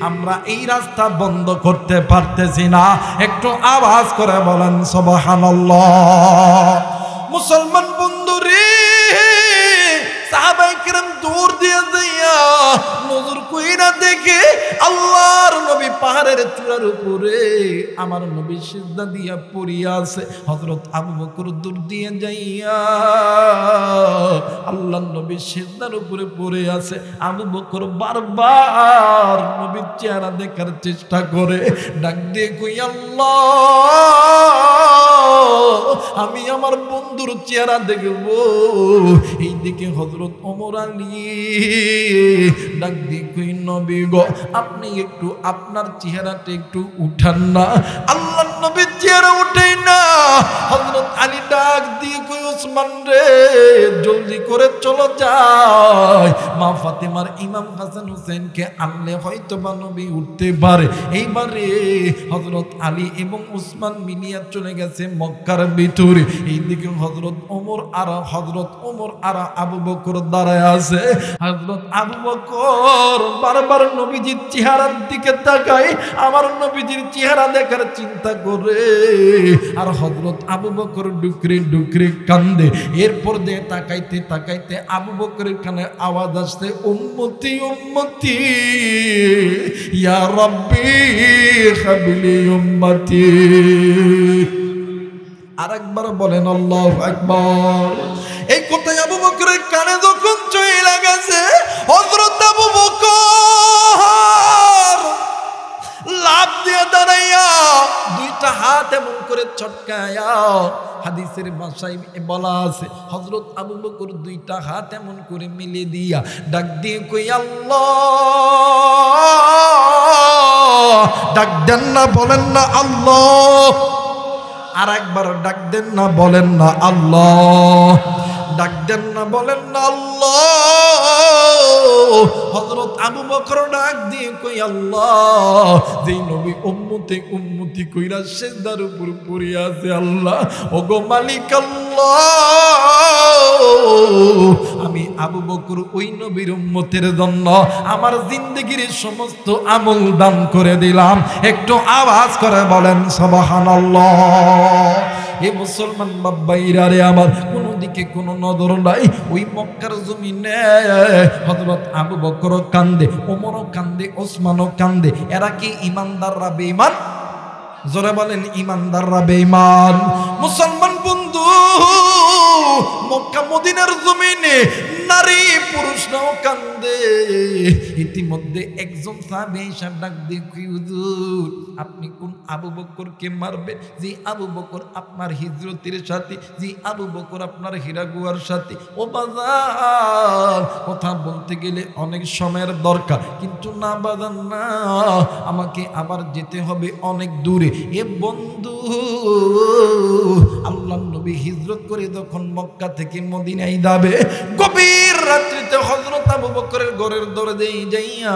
আমরা এই রাস্তা বন্ধ করতে পারতেছি না। একটু আওয়াজ করে বলেন সুবহানাল্লাহ। মুসলমান বন্ধুরে, সাহাবায়ে কেরাম দূর দিয়ে যাইয়া নজর কইরা দেখে আল্লাহর নবী পাহাড়ের চূড়ার উপরে আমার নবী সিজদা দিয়া পড়িয়া আছে। হযরত আবু বকর দূর দিয়ে যাইয়া আল্লাহর নবী সিজদার উপরে পড়ে আছে। আবু বকর বারবার নবীর চেহারা দেখার চেষ্টা করে, ডাক দিয়ে কই, আল্লাহ আমি আমার বন্ধুর চেহারা দেখব। এই দিকে হযরত ওমর আলী ডাক দিয়ে কই, নবী গো, আপনি একটু আপনার চেহারাটা একটু উঠান না। আল্লাহর নবীর চেহারা উঠাই না। হযরত আলী ডাক দিয়ে কই, ওসমান রে, জলদি করে চলো যাই, মা ফাতেমার ইমাম হাসান হোসেনকে আনলে হয়তো বা নবী উঠতে পারে। এইবারে হযরত আলী এবং ওসমান মিলিয়া চলে গেছে মক্কার ভিতরে। এইদিকে হযরত ওমর আর আবু বকর দাঁড়ায় আছে। হযরত আবু বকর বারবার নবীজির চেহারার দিকে তাকায়, আমার নবীজির চেহারা দেখার চিন্তা করে, আর হযরত আবু বকর ডুকরে ডুকরে কান্দে। এরপর দিয়ে তাকাইতে তাকাইতে আবু বকরের কানে আওয়াজ আসছে, উম্মতি উম্মতি ইয়া রাব্বি হাবলি উম্মতি। আরেকবার বলেন আল্লাহু আকবার। এই কথাই আবু বকরের কানে যখন চলে গেছে, হযরত আবু বকর লাফ দিয়ে দাঁড়াইয়া 2টা হাত এমন করে ছটকায়া, হাদিসের ভাষায় বলা আছে, হযরত আবু বকর 2টা হাত এমন করে মিলে দিয়া ডাক দিয়ে কই, আল্লাহ। ডাক দেন না, বলেন না আল্লাহ। আর একবার ডাক দেন না, বলেন না আল্লাহ। ডাক দেন না, বলেন না আল্লাহ। হযরত আবু বকর ডাক দিয়ে কই, আল্লাহ, যেই নবী উম্মতি কইরা সিজদার উপর পড়ে আছে, আল্লাহ ওগো মালিক আল্লাহ, আমি আবু বকর ওই নবীর উম্মতের জন্য আমার জিন্দেগীর সমস্ত আমল দান করে দিলাম। একটু আওয়াজ করে বলেন সুবহানাল্লাহ। এ মুসলমান বাবাইরা রে আমার, কোন দিকে কোনো নজর নাই। ওই মক্কার জমিনে হযরত আবু বকর কান্দে, ওমরও কান্দে, ওসমানও কান্দে। এরা কি ইমানদাররা বেঈমান? জোরে বলেন, ইমানদাররা বেঈমান। মুসলমান বন্ধু, মক্কা মদিনার জমিনে নারী পুরুষরাও কান্দে। ইতিমধ্যে একজন সাহাবী এসে ডাক দিয়ে কই, হুজুর আপনি কোন আবু বকরকে মারবেন? যে আবু বকর আপনার হিজরতের সাথী, যে আবু বকর আপনার হীরা গুহার সাথী। ও বাজার, কথা বলতে গেলে অনেক সময়ের দরকার, কিন্তু না বাজার না, আমাকে আবার যেতে হবে অনেক দূরে। এ বন্ধু, আল্লাহর নবী হিজরত করে যখন মক্কা থেকে মদিনায় যাবে, গভীর রাত্রিতে হযরত আবু বকরের ঘরের দরজায় যাইয়া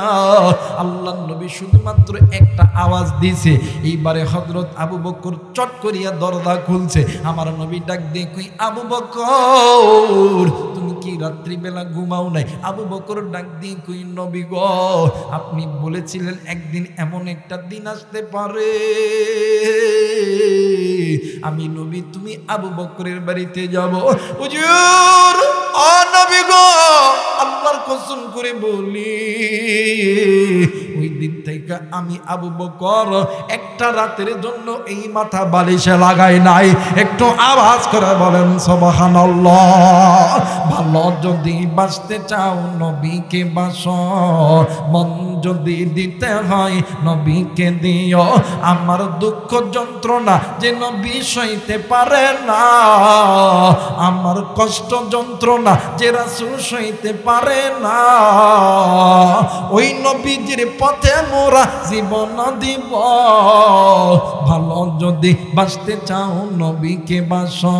আল্লাহর নবী শুধুমাত্র একটা আওয়াজ দিয়েছে, এইবারে হযরত আবু বকর চট করিয়া দরজা খুলছে। আমার নবী ডাক দিয়ে কই, আবু বকর তুমি কি রাত্রিবেলা ঘুমাও নাই? আবু বকর ডাক দিয়ে কই, নবী গো আপনি বলেছিলেন একদিন এমন একটা দিন আসতে পারে আমি নবী তুমি আবু বকরের বাড়িতে যাব। হুজুর ও নবী গো আল্লাহর কসম করে বলি ওই দিন থেকে আমি আবু বকর একটা রাতের জন্য এই মাথা বালিশে লাগাই নাই। একটু আওয়াজ করে বলেন সুবহানাল্লাহ। ভালো যদি বাঁচতে চাও নবীকে বাসো, মন যদি দিতে হয় নবীকে দিও। আমার দুঃখ যন্ত্রণা যে নবী সইতে পারে না, আমার কষ্ট যন্ত্রণা যে রাসূল সইতে পারে না, ওই নবীজির পথে মোরা জীবন দিব। ভালো যদি বাঁচতে চাও নবীকে বাসো,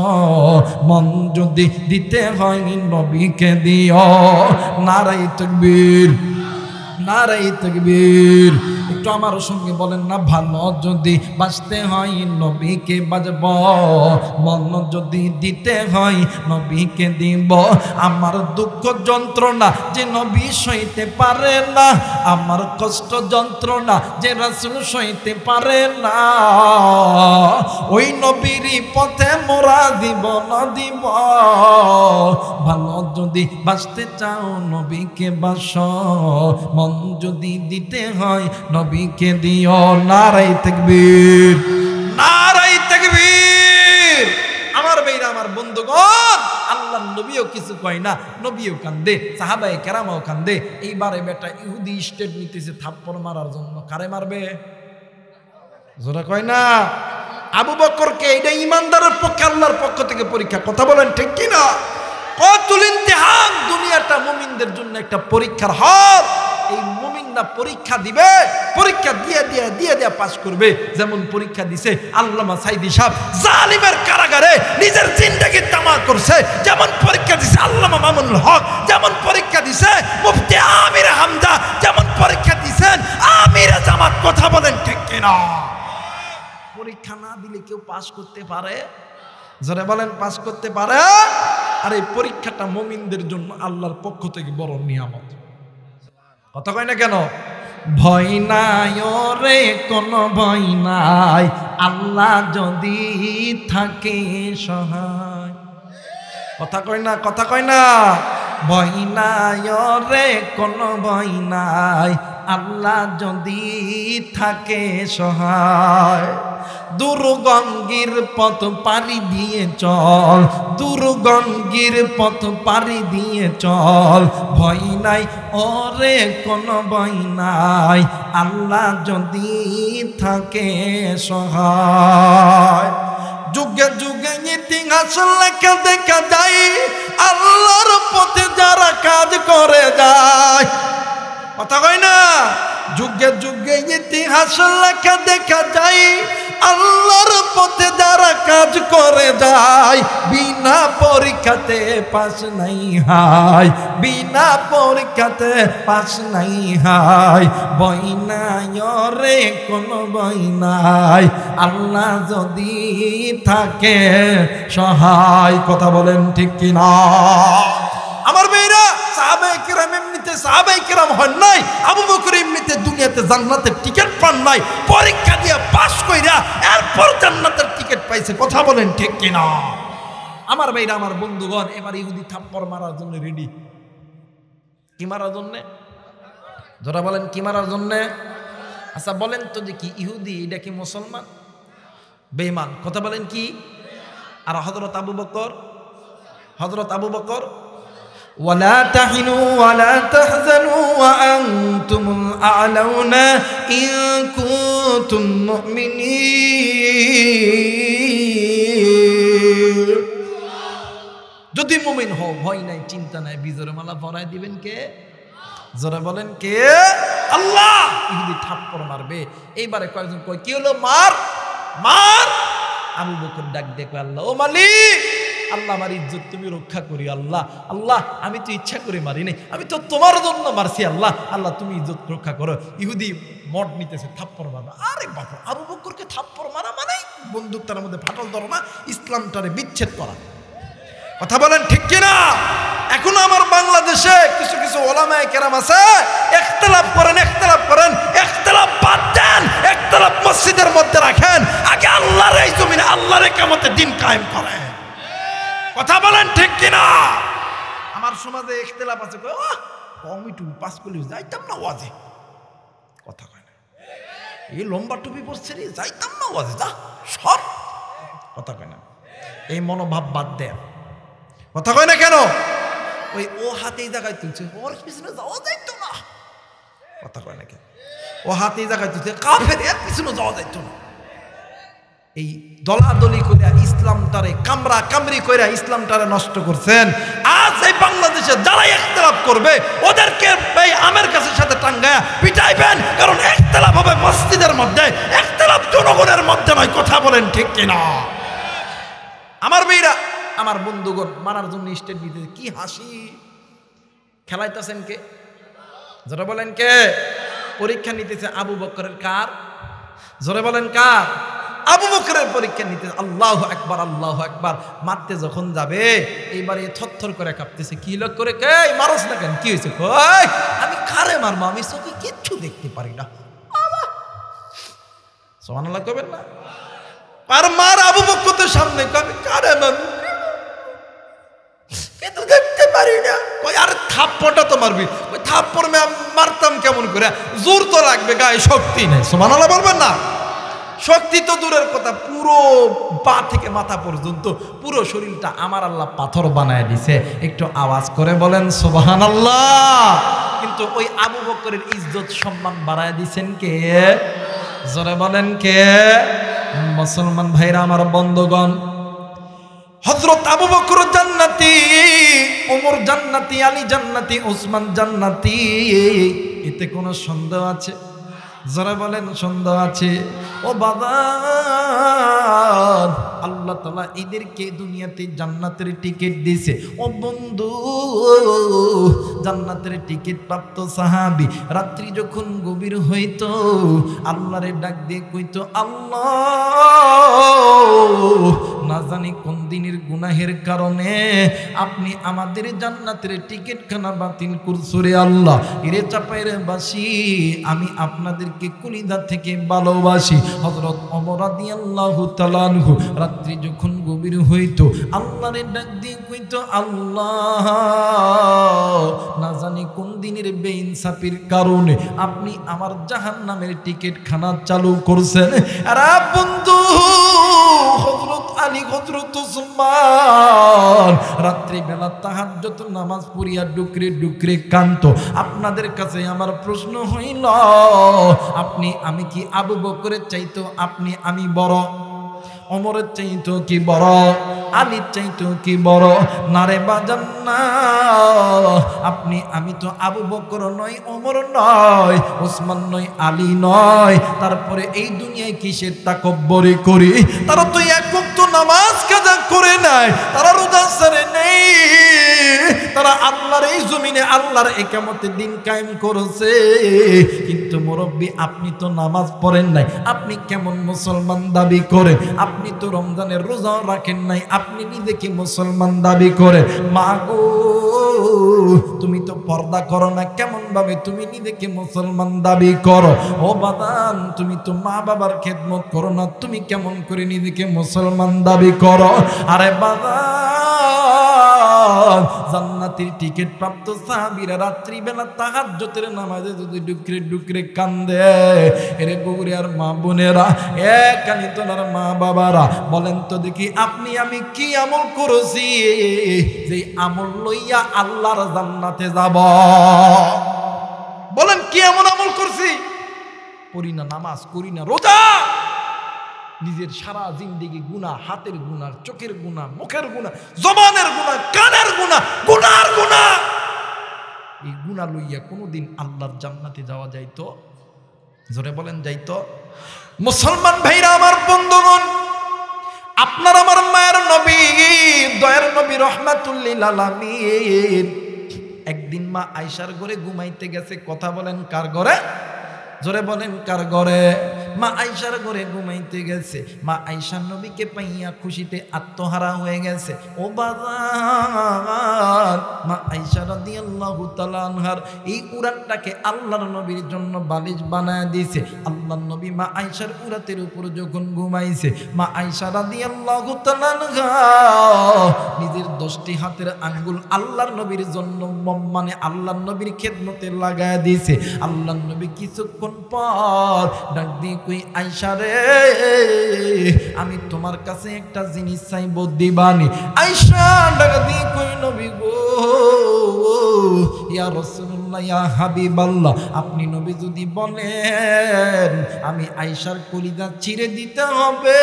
মন যদি দিতে হয় নবীকে দিও। নারায়ে তাকবীর, নারায়ে তাকবীর। একটু আমার সঙ্গে বলেন না, ভালো যদি বাঁচতে হয় নবীকে বাজব, মন যদি দিতে হয় নবীকে দিব। আমার দুঃখ যন্ত্রণা যে নবী সইতে পারে না, আমার কষ্ট যন্ত্রণা যে রাসূল সইতে পারে না, ওই নবীরই পথে মোরা জীবন দিব। ভালো যদি বাঁচতে চাও নবীকে বাসো, মন যদি দিতে হয় নবীকে দিও। নারায়ে তাকবীর, নারায়ে তাকবীর। আমার ভাইরা আমার বন্ধুগণ, আল্লাহর নবীও কিছু কয় না, নবীও কান্দে, সাহাবায়ে কেরামও কান্দে। এইবারে বেটা ইহুদি স্টেট নিতেছে থাপ্পড় মারার জন্য। কারে মারবে? জোরা কয় না। আবু বকরকে এটা ইমানদারের পক্ষে আল্লাহর পক্ষ থেকে পরীক্ষা। কথা বলেন ঠিক কি না? কতুল ইমতিহান, দুনিয়াটা মুমিনদের জন্য একটা পরীক্ষার হল। এই মুমিনরা পরীক্ষা দিবে, পরীক্ষা দিয়ে দিয়ে দিয়ে দিয়ে পাস করবে। যেমন পরীক্ষা দিছে আল্লামা সাইদি সাহেব জালিমের কারাগারে নিজের জিন্দেগি তামা করছে, যেমন পরীক্ষা দিছে আল্লামা মামুনুল হক, যেমন পরীক্ষা দিছে মুফতি আমির হামজা, যেমন পরীক্ষা দিছেন আমির জামাত। কথা বলেন ঠিক কিনা? পরীক্ষা না দিলে কেউ পাস করতে পারে? যারা বলেন পাস করতে পারে। আর এই পরীক্ষাটা মুমিনদের জন্য আল্লাহর পক্ষ থেকে বড় নিয়ামত। কথা কয় না কেন? ভয় নাই রে কোনো ভয় নাই, আল্লাহ যদি থাকে সহায়। কথা কয় না, কথা কয় না। ভয় নাই রে কোনো ভয় নাই, আল্লাহ যদি থাকে সহায়। দুর্গঙ্গির পথ পাড়ি দিয়ে চল, দুর্গঙ্গির পথ পাড়ি দিয়ে চল। ভয় নাই ওরে কোনো ভয় নাই, আল্লাহ যদি থাকে সহায়। যুগে যুগে ইতিহাস লেখা দেখা যায়, আল্লাহর পথে যারা কাজ করে যায়। কথা কয় না? যুগে যুগে ইতিহাস লেখা দেখা যায়, আল্লাহর পথে যারা কাজ করে যায়। বিনা পরীক্ষাতে পাস নাই হায়, বিনা পরীক্ষাতে পাস নাই হায়। ভয় নাই রে কোনো ভয় নাই, আল্লাহ যদি থাকে সহায়। কথা বলেন ঠিক কিনা? আমার মেয়েরা সাহাবায়ে কেরাম এমনিতে সাহাবায়ে কেরাম হন নাই, আবু বকর এমনিতে দুনিয়াতে জান্নাতের টিকিট পান নাই, পরীক্ষা দিয়ে পাস কইরা এরপর জান্নাতের টিকিট পাইছে। কথা বলেন ঠিক কিনা? আমার ভাইরা আমার বন্ধুগণ, এবার ইহুদি থাপ্পড় মারার জন্য রেডি। কি মারার জন্য? যারা বলেন কি মারার জন্য? আচ্ছা বলেন তো যে কি ইহুদি এটা কি মুসলমান? বেঈমান। কথা বলেন কি? আর হযরত আবু বকর, হযরত আবু বকর ولا تهنوا ولا تحزنوا وأنتم الأعلون إن كنتم مؤمنين। যদি মুমিন হও, ভয় নাই, চিন্তা নাই, বিজয়ের মালা পরায় দিবেন কে? জোরে বলেন কে? আল্লাহ। ইহুদি থাপ্পড় মারবে। এইবারে কয়েকজন কয় কি হলো? মার মার। আবু বকর ডাক দেখো, আল্লাহ ও মালিক আল্লাহ আমার ইজ্জত তুমি রক্ষা করি আল্লাহ। আল্লাহ আমি তো ইচ্ছা করে মারি নাই, আমি তো তোমার জন্য মারছি আল্লাহ। আল্লাহ তুমি ইজ্জত রক্ষা করো। ইহুদি মদ নিতেছে, থাপ্পড় মারা। আরে বাবা, আবু বকরকে থাপ্পড় মারা মানে বন্দুক তার মধ্যে ফাটল ধরো না, ইসলামটারে বিচ্ছেদ করা। কথা বলেন ঠিক কিনা? এখন আমার বাংলাদেশে কিছু কিছু ওলামায়ে কেরাম আছে, ইখতিলাফ করেন, ইখতিলাফ বাদ দেন, ইখতিলাফ মসজিদের মধ্যে রাখেন, আগে আল্লাহর এই জমিনে আল্লাহর কিয়ামতের দিন কায়েম করেন। কথা বলেন ঠিক কিনা? আমার সমাজে ইখতিলাফ আছে, কমিটু পাস করলে যাইতাম না ওয়াজে। কথা কয় না, এই লম্বা টুপি পরছে রে, যাইতাম না ওয়াজে, যা সব। কথা কয় না, এই মনোভাব বাদ দেন। কথা কয় না কেন? ওই ও হাতে এই জায়গায় তুলছে, ওর পিছনে যাওয়া যাইতো না। কথা কয় না কেন? ও হাতে এই জায়গায় তুলছে, কাফের এর পিছনে যাওয়া যাইতো না। এই দলাদলি করে ইসলামটারে কামরা কামরি করে ইসলামটারে নষ্ট করছেন। আজ এই বাংলাদেশে যারা ইখতিলাফ করবে ওদেরকে এই আমের গাছের সাথে টাঙ্গায়া পিটাইবেন, কারণ ইখতিলাফ হবে মসজিদের মধ্যে, ইখতিলাফ জনগণের মধ্যে নয়। কথা বলেন ঠিক কিনা? আমার মেয়েরা, আমার বন্ধুগণ মারার জন্য স্টেট দিতে কি হাসি খেলাইতেছেন কে? জোরে বলেন কে? পরীক্ষা নিতেছে আবু বকরের কার? জোরে বলেন কার? আবু বকরের পরীক্ষা নিতে। আল্লাহু আকবার, আল্লাহু আকবার। মারতে যখন যাবে এইবারে থরথর করে কাঁপতেছে। কি লোক করে, কে মারস না কেন? কি হয়েছে? আমি কারে মারবো? আমি চোখে কিচ্ছু দেখতে পারি না। সুবহানাল্লাহ কবেন না? আর মার আবু বকরের সামনে কবে কারে মারবো? কিন্তু দেখতে পারি না। কই আর থাপ্পড়টা তো মারবি। ওই থাপ্পড় মারতাম কেমন করে? জোর তো লাগবে, গায়ে শক্তি নেই। সুবহানাল্লাহ বলবেন না? শক্তি তো দূরের কথা, পুরো পা থেকে মাথা পর্যন্ত পুরো শরীরটা আমার আল্লাহ পাথর বানায় দিছে। একটু আওয়াজ করে বলেন সুবহানাল্লাহ। কিন্তু ওই আবু বকরের ইজ্জত সম্মান বাড়ায় দিছেন কে? জোরে বলেন কে? মুসলমান ভাইরা আমার, বন্ধুগণ, হযরত আবু বকর জান্নাতি, ওমর জান্নাতি, আলী জান্নাতি, ওসমান জান্নাতি, এতে কোনো সন্দেহ আছে? যারা বলেন সন্দেহ আছে? ও বাবা, আল্লাহ তাআলা এদেরকে দুনিয়াতে জান্নাতের টিকিট দিয়েছে। ও বন্ধু, জান্নাতের টিকিট প্রাপ্ত সাহাবী রাত্রি যখন গভীর হইতো আল্লাহরে ডাক দিয়ে কইতো, আল্লাহ, না জানি কোন দিনের গুনাহের কারণে আপনি আমাদের জান্নাতের টিকিটখানা বাতিল করছো রে আল্লাহ। এরে চাপাইরে বাসি, আমি আপনাদেরকে কলিজা থেকে ভালোবাসি। হযরত ওমর রাদিয়াল্লাহু তাআলা আনহু রাত্রি যখন গভীর হইতো আল্লাহরে ডাক দিয়ে কইতো, আল্লাহ, না জানি কোন দিনের বেইনসাফির কারণে আপনি আমার জাহান্নামের টিকিটখানা চালু করছেন। আর বন্ধু, হযরত আলী, হযরত ওসমান রাত্রিবেলা তাহাজ্জুদ নামাজ পড়িয়া ডুকরে ডুকরে কাঁদতো। আপনাদের কাছে আমার প্রশ্ন হইল, আপনি আমি কি আবু বকরের চাইতো আপনি আমি বড়? ওমরের চাইতো কি বড়? আলীর চাইতো কি বড়? না রে বাজান না, আপনি আমি তো আবু বকর নয়, ওমর নয়, ওসমান নয়, আলী নয়। তারপরে এই দুনিয়ায় কিসের তাকব্বরি করি? তারা তো এক ওয়াক্ত নামাজ কাজা করে নাই, তারা রোজা ছেড়ে নেই, তারা আল্লাহর এই জমিনে আল্লাহর ইকামতের দিন কায়েম করেছে। কিন্তু মুরব্বী, আপনি তো নামাজ পড়েন নাই, আপনি কেমন মুসলমান দাবি করেন? আপনি তো রমজানের রোজাও রাখেন নাই, আপনি নিজেকে মুসলমান দাবি করে? মা গো, তুমি তো পর্দা করো না, কেমন ভাবে তুমি নিজেকে মুসলমান দাবি করো? ও বাদান, তুমি তো মা বাবার খেদমত করো না, তুমি কেমন করে নিজেকে মুসলমান দাবি করো? আরে বাদান, জান্নাতের টিকিট প্রাপ্ত সাহাবীরা রাত্রিবেলা তাহাজ্জুদের নামাজে যদি ডুকরে ডুকরে কান্দে, এরে বগুড়িয়ার মা বোনেরা, একানি তোনার মা বাবারা, বলেন তো দেখি আপনি আমি কি আমল করেছি যে আমল লইয়া আল্লাহর জান্নাতে যাব? বলেন কি এমন আমল করছি? পড়ি না, নামাজ করি না, রোজা, নিজের সারা জিন্দেগি গুনাহ, হাতের গুনাহ, চোখের গুনাহ, মুখের গুনাহ, জবানের গুনাহ, কানের গুনাহ, গুনার গুনাহ। এই গুনাহ লইয়া কোনোদিন আল্লাহর জান্নাতে যাওয়া যাইতো? জোরে বলেন যাইতো? মুসলমান ভাইরা আমার, বন্ধুগণ, আপনার আমার মায়ের নবী, দয়ার নবী রহমাতুল লিল আলামিন একদিন মা আয়েশার ঘরে ঘুমাইতে গেছে। কথা বলেন কার ঘরে? জোরে বলেন কার ঘরে? মা আয়েশার ঘরে ঘুমাইতে গেছে। মা আয়েশার নবীকে পাইয়া খুশিতে আত্মহারা হয়ে গেছে। ও বাজার, মা আয়েশা রাদিয়াল্লাহু তাআলা আনহার এই উরাতটাকে আল্লাহর নবীর জন্য বালিশ বানায় দিয়েছে। আল্লাহর নবী মা আয়েশার উরাতের উপর যখন ঘুমাইছে, মা আয়েশা রাদিয়াল্লাহু তাআলা আনহা নিজের 10টি হাতের আঙ্গুল আল্লাহর নবীর জন্য মানে আল্লাহর নবীর খেদমতে লাগায় দিয়েছে। আল্লাহর নবী কিছুক্ষণ পর ডাক দিয়ে কই, আয়েশা রে, আমি তোমার কাছে একটা জিনিস চাইবো, দিবানি? আয়েশা ডাক দিয়ে কই, নবী গো, ইয়া রাসূলুল্লাহ, ইয়া হাবিবাল্লাহ, আপনি নবী যদি বলেন আমি আয়েশার কলিজা ছিঁড়ে দিতে হবে,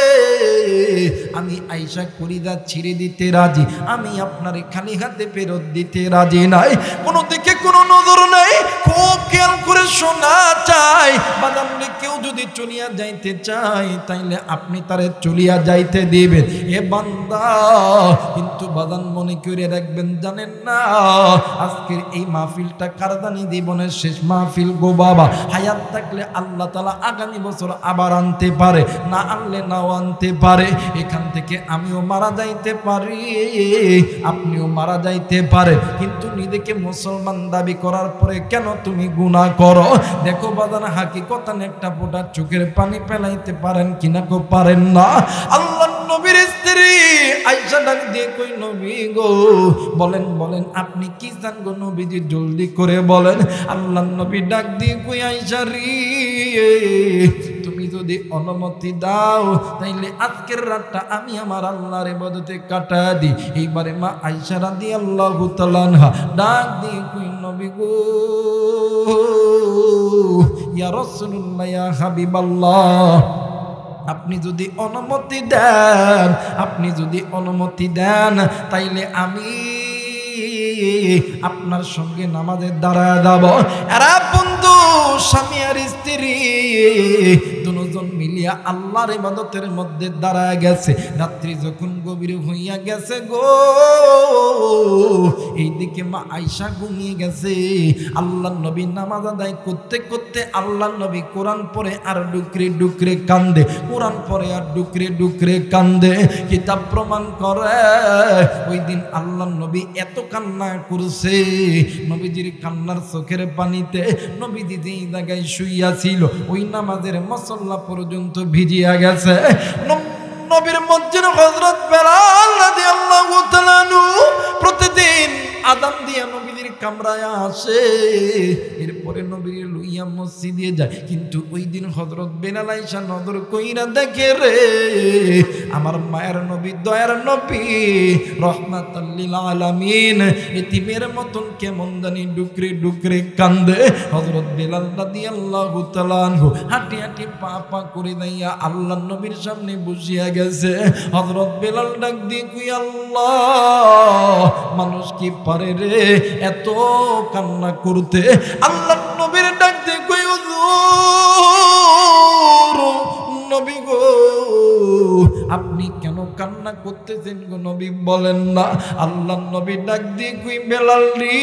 আমি আয়েশা কলিজা ছিঁড়ে দিতে রাজি, আমি আপনার খালি হাতে ফেরত দিতে রাজি নাই। কোনো দিকে কোনো নজর নাই, খুব খেয়াল করে শোনা চাই। বাদামরে কেউ যদি চলিয়া যাইতে চাই, তাইলে আপনি তারে চলিয়া যাইতে দিবেন। এ বান্দা, কিন্তু বাদান মনে করে রাখবেন, জানেন না আজকের এই মাহফিলটা কারদানি জীবনের শেষ মাহফিল গো বাবা। হায়াত থাকলে আল্লাহ তাআলা আগামী বছর আবার আনতে পারে, না আনলে নাও আনতে পারে। এখান থেকে আমিও মারা যাইতে পারি, আপনিও মারা যাইতে পারে, কিন্তু নিজেকে মুসলমান দাবি করার পরে কেন তুমি গুনাহ করো? দেখো বাদান, হাকিকতান একটা ফোঁটা চোখের পানি ফেলাইতে পারেন কিনা? কো পারেন না। আল্লাহ নবীর স্ত্রী আয়েশা ডাক দিয়ে কই, নবী গো, বলেন বলেন আপনি কি চান গো নবীজি, জলদি করে বলেন। আল্লাহ নবী ডাক দিয়ে কই, আয়েশা রে, তুমি যদি অনুমতি দাও তাইলে আজকের রাতটা আমি আমার আল্লাহর ইবাদতে কাটা দিই। এইবারে মা আয়েশা রাদিয়াল্লাহু তাআলা আনহা ডাক দিয়ে কই, নবী গো, ইয়া রাসূলুল্লাহ, ইয়া হাবিবাল্লাহ, আপনি যদি অনুমতি দেন, আপনি যদি অনুমতি দেন, তাইলে আমি আপনার সঙ্গে নামাজে দাঁড়ায় যাব। এরা বন্ধু, স্বামী আর স্ত্রী দুজন মিলিয়া আল্লাহর ইবাদতের মধ্যে দাঁড়ায় গেছে। রাত্রি যখন গভীর হইয়া গেছে গো, এইদিকে মা আয়েশা ঘুমিয়ে গেছে। আল্লাহর নবী নামাজ আদায় করতে করতে আল্লাহর নবী কোরআন পড়ে আর ডুকরে ডুকরে কান্দে, কোরআন পড়ে আর ডুকরে ডুকরে কান্দে। কিতাব প্রমাণ করে ওই দিন আল্লাহর নবী এত কান্না করছে, নবীজির কান্নার চোখের পানিতে নবীজি যেই জায়গায় শুইয়া ছিল ওই নামাজের মুসল্লা পর্যন্ত ভিজিয়া গেছে। নবীর মসজিদ হযরত বেলাল রাদিয়াল্লাহু তাআলা প্রতিদিন আযান দিয়া নবীর কামরায় আসে, এরপরে নবীর লইয়া মসজিদে যায়। কিন্তু ওই দিন হযরত বেলাল আয়েশা নজর কইরা দেখে রে, আমার মায়ের নবী, দয়ার নবী রাহমাতাল লিল আলামিন ইতিমের মতন কেমন জানি ডুকরে ডুকরে কান্দে। হযরত বেলাল রাদিয়াল্লাহু তাআলা আনহু হাঁটি হাঁটি পা পা করে দাইয়া আল্লাহর নবীর সামনে বসিয়া গেছে। হযরত বেলাল ডাক দিয়ে কই, আল্লাহ, মানুষ কি পারে রে এত কান্না করতে? আল্লাহর নবীর ডাক দিয়ে কই, হুজুর, নবী গো, আপনি কেন কান্না করতেছেন গো নবী, বলেন না। আল্লাহর নবী ডাক দিয়ে কই, বেলাল রে,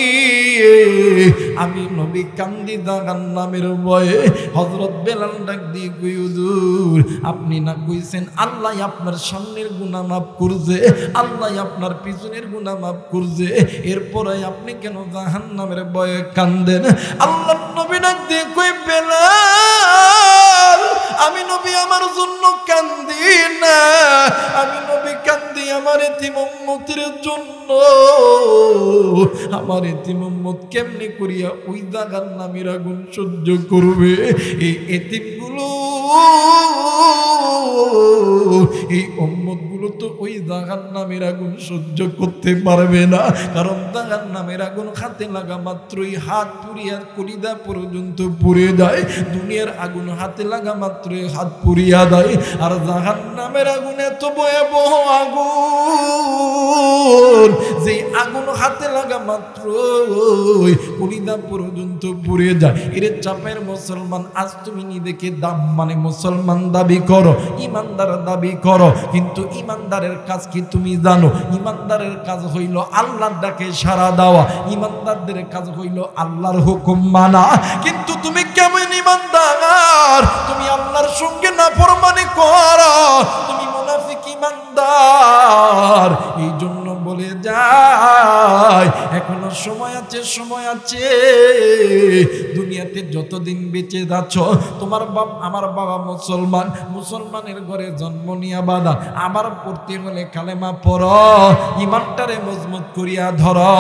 আমি নবী কান্দি জাহান্নামের ভয়ে। হযরত বেলাল ডাক দিয়ে কই, হুজুর, আপনি না কইছেন আল্লাহ আপনার সামনের গুনাহ মাফ করছে, আল্লাহ আপনার পিছনের গুনাহ মাফ করছে, এরপরে আপনি কেন জাহান্নামের ভয়ে কান্দেন? আল্লাহর নবী ডাক দিয়ে কই, বেলাল, আমি নবী আমার জন্য কান্দি না, আমি নবী কান্দি আমার এতিম উম্মতের জন্য। আমার এতিম উম্মত কেমনে করিয়া ওই জাহান্নামের আগুন সহ্য করবে? এই এতিমগুলো, এই উম্মতগুলো তো ওই জাহান্নামের আগুন সহ্য করতে পারবে না, কারণ জাহান্নামের আগুন হাতে লাগা মাত্রই হাত পুড়িয়া কলিজা পর্যন্ত পুড়ে যায়। দুনিয়ার আগুন হাতে লাগা মাত্রই হাত পুড়িয়া দেয়, আর জাহান্নামের আগুন এত ভয়াবহ আগুন, যে আগুন হাতে লাগা মাত্রই কলিজা পর্যন্ত পুড়ে যায়। এর চাপের মুসলমান, আজ তুমি নিজেকে দাম মানে মুসলমান দাবি করো, ইমানদার দাবি করো, কিন্তু ইমানদারের কাজ কি তুমি জানো? ইমানদারের কাজ হইল আল্লাহর ডাকে সাড়া দেওয়া, ইমানদারদের কাজ হইল আল্লাহর হুকুম মানা। কিন্তু তুমি কেমন ইমানদার? তুমি আল্লাহর সঙ্গে নাফরমানি করো, তুমি মুনাফিক ইমানদার। এই জন্য বলে যায় এখনো সময় আছে, সময় আছে। দুনিয়াতে যতদিন বেঁচে যাচ্ছ, তোমার বাপ আমার বাবা মুসলমান, মুসলমানের ঘরে জন্ম নিয়া বাঁধা, আমার পড়তে হলে কালেমা পড়ো, ইমানটারে মজবুত করিয়া ধরো।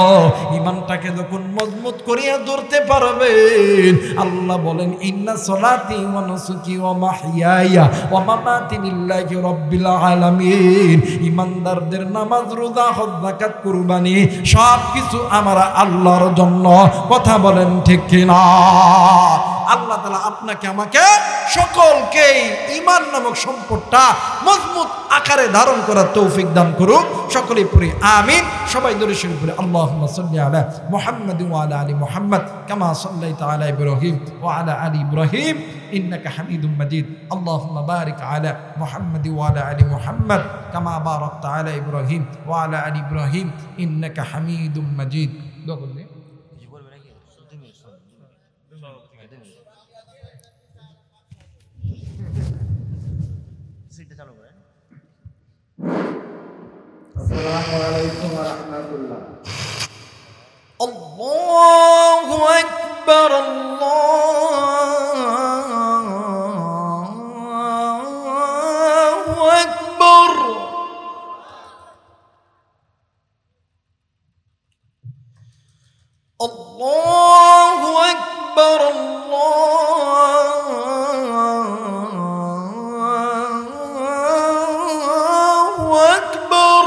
ইমানটাকে যখন মজবুত করিয়া ধরতে পারবেন, আল্লাহ বলেন ইন্না সলাতি ওয়া নুসুকি ওয়া মাহইয়ায়া ওয়া মামাতি লিল্লাহি রাব্বিল আলামিন। ইমানদারদের নামাজ, রোজা, হজ, যাকাত, কুরবানি সব কিছু আমার আল্লাহর জন্য। কথা বলেন ঠিক কিনা? আল্লাহ তাআলা আপনাকে আমাকে সকলকেই ঈমান নামক সম্পদটা মজবুত আকারে ধারণ করার তৌফিক দান করুক। সকলেই পড়ি আমিন। সবাই দরুদ শরীফ পড়ি আল্লাহুম্মা সাল্লি আলা মুহাম্মাদ ওয়া আলা আলি মুহাম্মাদ কামা সাল্লাইতা আলা ইব্রাহিম ওয়া আলা আলি ইব্রাহিম ইন্নাকা হামিদুম মাজিদ। আল্লাহুম্মা বারিক আলা মুহাম্মাদ ওয়া আলা আলি মুহাম্মাদ কামা বারাকতা আলা ইব্রাহিম ওয়া আলা আলি ইব্রাহিম ইন্নাকা হামিদুম মাজিদ। দোয়া করবে আসসালামু আলাইকুম ওয়া রাহমাতুল্লাহ। আল্লাহু আকবার, আল্লাহু আকবার। আল্লাহু আকবার, আল্লাহু আকবার।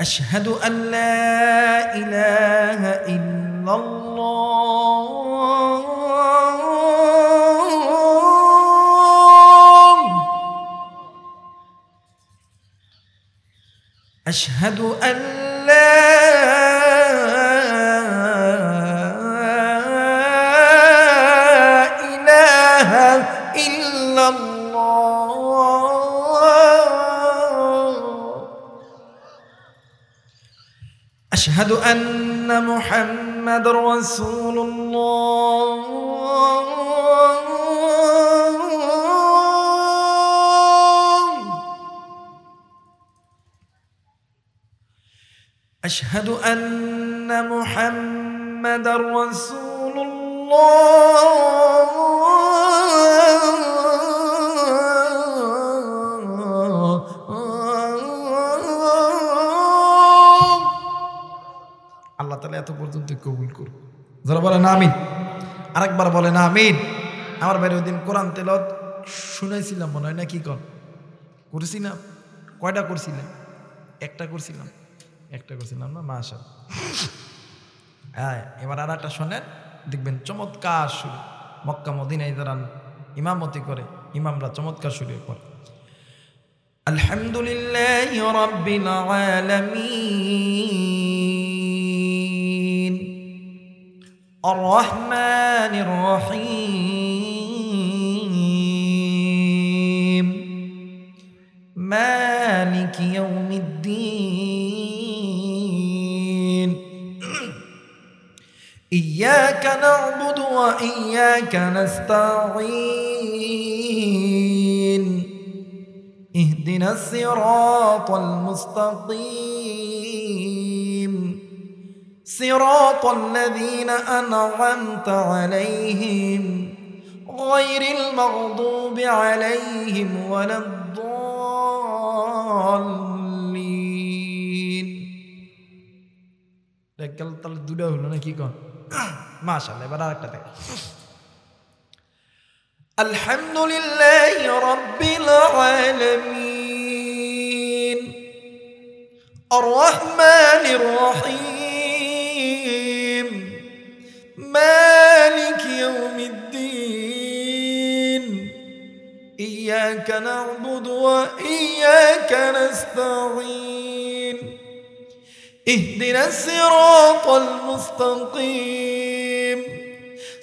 আশহাদু আন লা ইলাহা ইল্লাল্লাহ। আশহাদু আন লা ইলাহা ইল্লাল্লাহ। আশহাদু আন্না মুহাম্মাদুর রাসূলুল্লাহ। أشهد أن محمدا رسول الله. আল্লাহ তাআলা এত পর্যন্ত কবুল করুন। যারা বলেন আমিন, আরেকবার বলেন আমিন। আমার ভাই ওই দিন কোরআন তেলাওয়াত শুনাইছিলাম মনে হয়, না কি কর করেছি না? কয়টা করছিলেন? একটা করছিলাম না? মাশাআল্লাহ। হ্যাঁ, এবার আর একটা শোনেন, দেখবেন চমৎকার শুরু। মক্কা মদিনায় যারা ইমামতি করে, ইমামরা চমৎকার শুরু করে। আলহামদুলিল্লাহি রাব্বিল আলামিন আর রহমানির রহিম মালিকি ইয়াউমিদ্দিন ইয়্যাকা না'বুদু ওয়া ইয়্যাকা নাস্তাঈন ইহদিনাস সিরাতাল মুস্তাকিম সিরাতাল লাযীনা আন'আমতা আলাইহিম গায়রিল মাগদুবি আলাইহিম ওয়ালাদ-দাল্লিন। দেখল তাহলে দুটো হলো না, কি কন? মাশাআল্লাহ। এবার আরেকটা দেখ। আলহামদুলিল্লাহি রাব্বিল আলামিন আর রহমানির রহিম মালিকি ইয়াউমিদ্দিন ইয়্যাকা না'বুদু ওয়া ইয়্যাকা নাস্তাঈন ইহদিনাস সিরাতাল মুস্তাকিম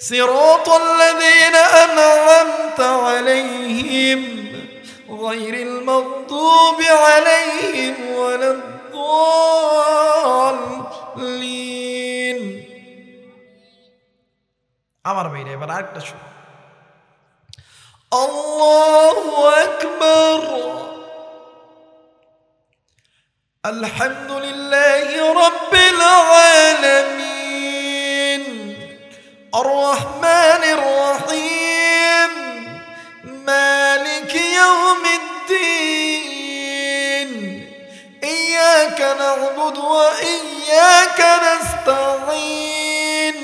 صراط الذين أنعمت عليهم غير المغضوب عليهم ولا الضالين আমার ভাইরা এবার আরেকটা শুনুন আল্লাহু আকবার আলহামদুলিল্লাহি রাব্বিল আলামিন আররাহমানির রহিম মালিকি ইয়াউমিদ্দিন ইয়্যাকা না'বুদু ওয়া ইয়্যাকা নাস্তাঈন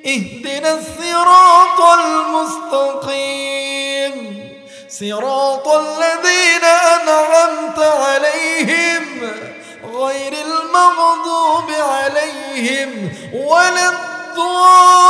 اهدنا الصراط المستقيم صراط الذين أنعمت عليهم غير المغضوب عليهم ولا الضالين